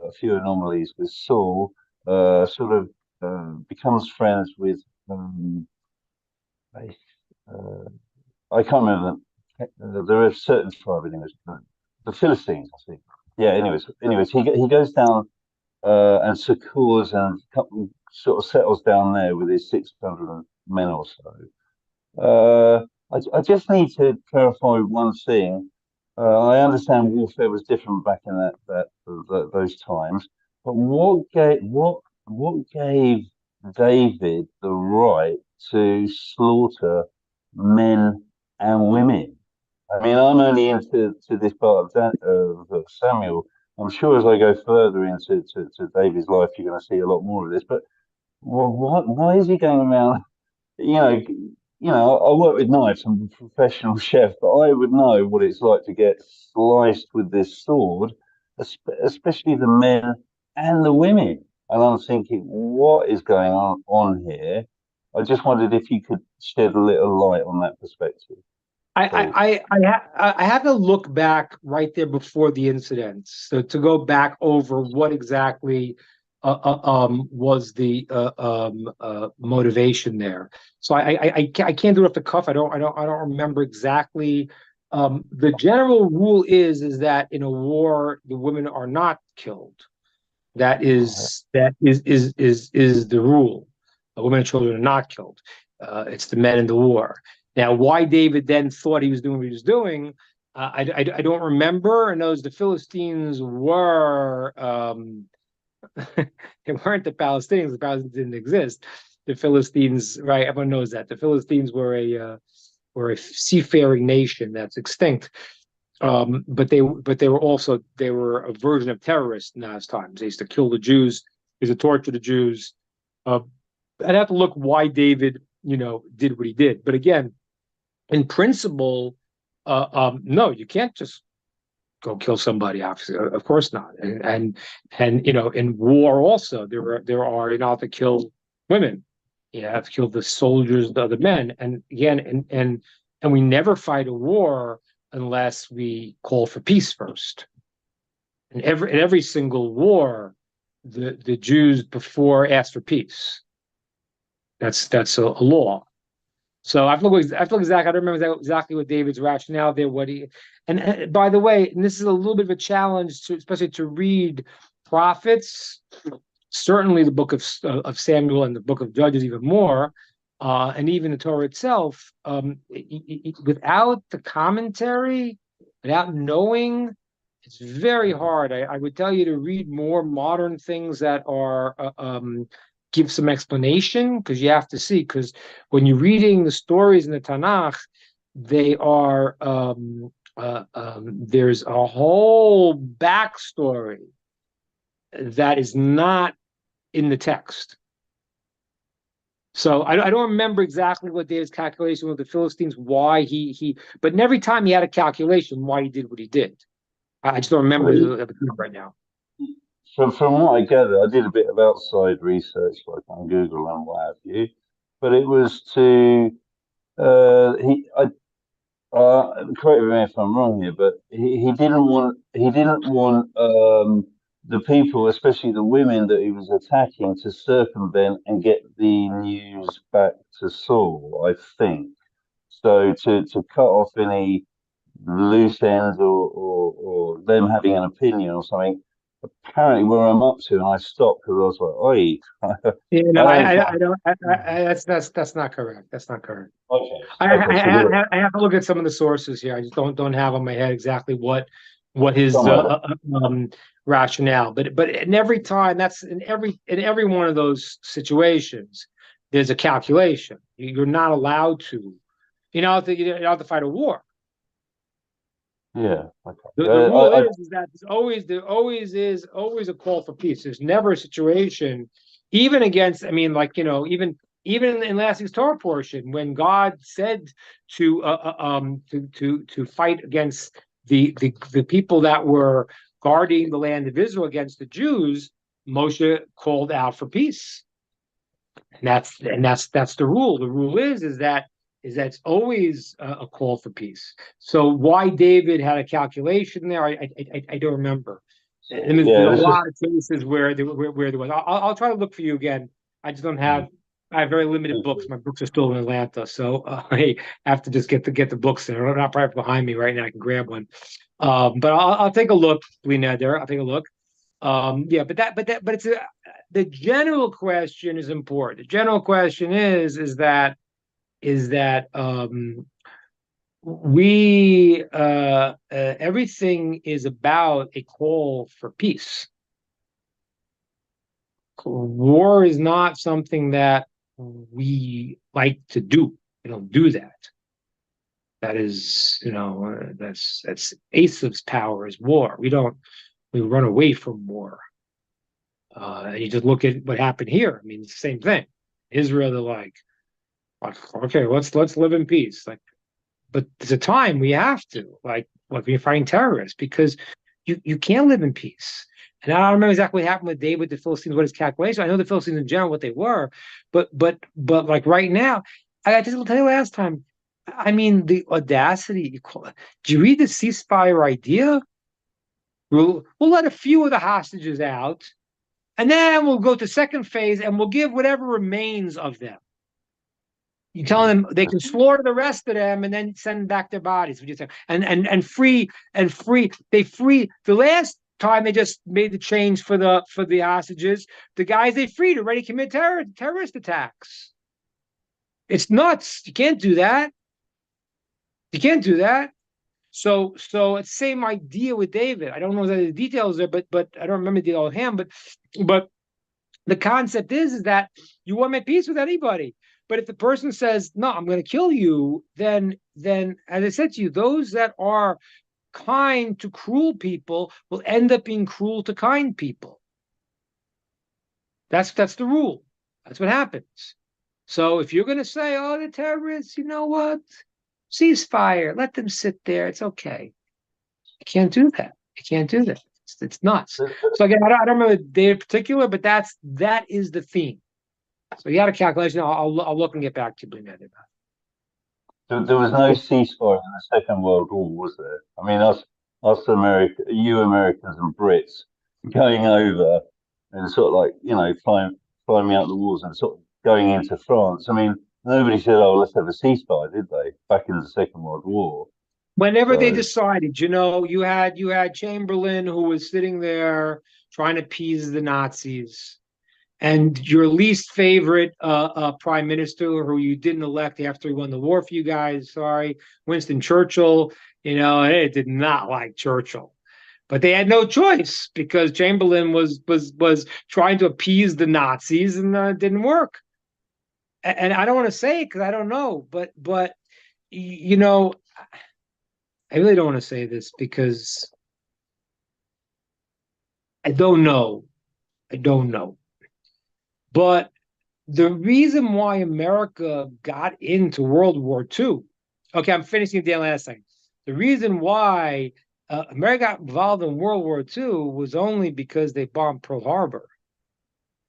a few anomalies with Saul, sort of becomes friends with I, uh, I can't remember. There are certain tribe anyways, the Philistines, I think. Yeah. Anyways, he goes down and succours and sort of settles down there with his 600 men or so. I just need to clarify one thing. I understand warfare was different back in those times, but what gave David the right to slaughter men and women? I mean, I'm only into this part of Samuel. I'm sure as I go further into David's life, you're going to see a lot more of this. But why is he going around? you know, I work with knives. I'm a professional chef, but I would know what it's like to get sliced with this sword, especially the men and the women. And I'm thinking, what is going on here? I just wondered if you could shed a little light on that perspective. I have to look back right there before the incident, so to go back over what exactly was the motivation there. So I can't do it off the cuff. I don't remember exactly. The general rule is that in a war the women are not killed. That is the rule. Women and children are not killed. It's the men in the war. Now, why David then thought he was doing what he was doing, I don't remember. And those the Philistines were they weren't the Palestinians. The Palestinians didn't exist. The Philistines, right? Everyone knows that the Philistines were a seafaring nation that's extinct. But they were a version of terrorists in those times. They used to kill the Jews. They used to torture the Jews. I'd have to look why David, did what he did. But again, in principle, no, you can't just go kill somebody. Obviously, of course not. And in war also, there are you have to kill women. You have to kill the soldiers, the men. And again, and we never fight a war unless we call for peace first. In every single war, the Jews before asked for peace. That's a law. So I have to look exactly. I don't remember exactly what David's rationale there. And by the way, and this is a little bit of a challenge, especially to read prophets. Certainly, the book of Samuel and the book of Judges even more, and even the Torah itself. Without the commentary, without knowing, it's very hard. I would tell you to read more modern things that are. Give some explanation, because you have to see, because when you're reading the stories in the Tanakh, they are there's a whole backstory that is not in the text. So I don't remember exactly what David's calculation with the Philistines, why but in every time he had a calculation why he did what he did. I just don't remember it right now. From what I gather, I did a bit of outside research, like on Google and what have you, but it was to correct me if I'm wrong here, but he didn't want the people, especially the women that he was attacking, to circumvent and get the news back to Saul, I think. So to cut off any loose ends or them having an opinion or something. Apparently, where I'm up to, and I stopped because I was like, "Oi." I don't. That's not correct. That's not correct. Okay. I have to look at some of the sources here. I just don't have on my head exactly what his rationale. But in every time, that's in every one of those situations, there's a calculation. You're not allowed to. You don't have to fight a war. Yeah. Okay. The rule is that there always is a call for peace. There's never a situation, even against. I mean, like even in last week's Torah portion, when God said to fight against the people that were guarding the land of Israel against the Jews, Moshe called out for peace. And that's the rule. The rule is that it's always a call for peace. So why David had a calculation there, I don't remember. And there's Yeah, a this is lot of cases where there was. I'll try to look for you again. I just don't have. I have very limited books. My books are still in Atlanta, so I have to just get the books there. They're not right behind me right now. I can grab one. But I'll take a look, Lena. There, I'll take a look. Yeah, but it's the general question is important. The general question is that we everything is about a call for peace. War is not something that we like to do. We don't do that. That is, that's Asaph's power is war. We run away from war. You just look at what happened here. I mean, it's the same thing. Israel, they're like, okay, let's live in peace. Like, but there's a time we have to, like when you're fighting terrorists, because you can't live in peace. And I don't remember exactly what happened with David, the Philistines, what his calculation. I know the Philistines in general what they were, but like right now, I just will tell you last time. I mean, the audacity. Did you read the ceasefire idea? We'll let a few of the hostages out, and then we'll go to second phase, and we'll give whatever remains of them. You tell them they can slaughter the rest of them and then send back their bodies. And free. They free the last time they just made the change for the hostages. The guys they freed already commit terrorist attacks. It's nuts. You can't do that. You can't do that. So it's the same idea with David. I don't know the details there, but I don't remember the detail of him. But the concept is that you want to make peace with anybody. But if the person says, no, I'm going to kill you, then as I said to you, those that are kind to cruel people will end up being cruel to kind people. That's the rule. That's what happens. So if you're going to say, oh, the terrorists, you know what? Ceasefire, let them sit there. It's okay. You can't do that. You can't do that. It's nuts. So again, I don't remember the day in particular, but that is the theme. So you had a calculation. I'll look and get back to you. there was no ceasefire in the Second World War, was there? I mean, us you Americans and Brits going over and sort of like climbing out the walls and sort of going into France. I mean, nobody said, "Oh, let's have a ceasefire," did they? Back in the Second World War. Whenever they So decided, you had Chamberlain who was sitting there trying to appease the Nazis, and your least favorite prime minister, who you didn't elect after he won the war for you guys, sorry, Winston Churchill, they did not like Churchill. But they had no choice because Chamberlain was trying to appease the Nazis, and it didn't work. And I don't want to say it because I don't know, but I really don't want to say this because I don't know. But the reason why America got into World War II, okay, I'm finishing the last thing. The reason why America got involved in World War II was only because they bombed Pearl Harbor.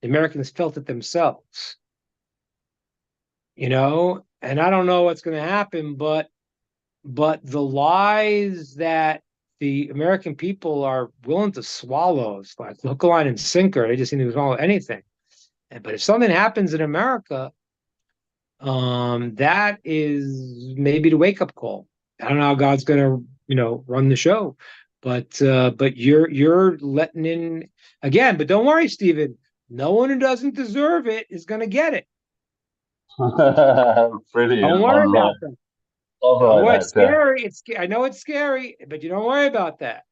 The Americans felt it themselves. And I don't know what's going to happen, but the lies that the American people are willing to swallow, it's like hook, line, and sinker. They just seem to swallow anything. But if something happens in America, that is maybe the wake-up call. I don't know how God's going to, run the show, but you're letting in again. But don't worry, Stephen. No one who doesn't deserve it is going to get it. brilliant. Don't worry about that. It's scary. I know it's scary, but you don't worry about that.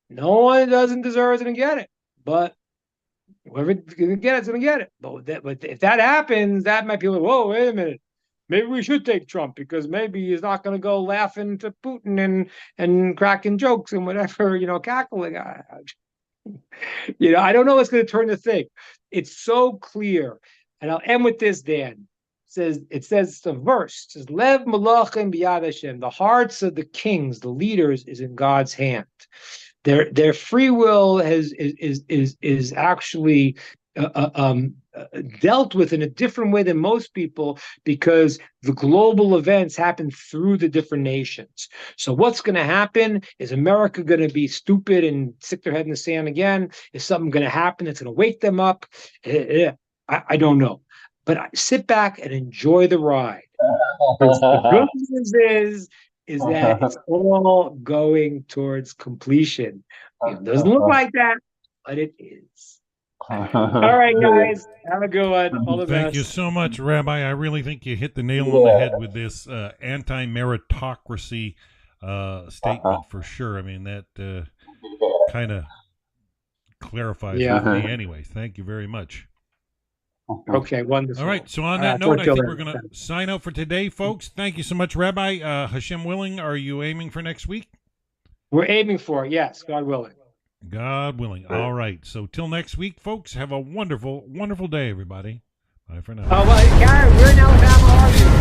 No one who doesn't deserve it and get it, but whoever's gonna get it's gonna get it. But if that happens, that might be like, whoa, wait a minute. Maybe we should take Trump because maybe he's not going to go laughing to Putin and cracking jokes and whatever, cackling. I don't know what's going to turn the thing. It's so clear, and I'll end with this, Dan. It says the verse. It says, Lev Malachim B'yad Hashem. The hearts of the kings, the leaders, is in God's hand. Their free will is actually dealt with in a different way than most people, because the global events happen through the different nations. So what's going to happen? Is America going to be stupid and stick their head in the sand again? Is something going to happen that's going to wake them up? I don't know. But sit back and enjoy the ride. The good news is that it's all going towards completion. It doesn't look like that, but it is. All right, guys. Have a good one. All the best. Thank you so much, Rabbi. I really think you hit the nail on the head with this anti-meritocracy statement for sure. I mean, that kind of clarifies it for me anyway. Thank you very much. Okay, wonderful. All right, so on that note, I think we're going to sign out for today, folks. Thank you so much, Rabbi. Hashem willing, are you aiming for next week? We're aiming for it, yes, God willing. God willing. All right. So till next week, folks, have a wonderful, wonderful day, everybody. Bye for now. Oh, well, Karen, we're in Alabama, are you?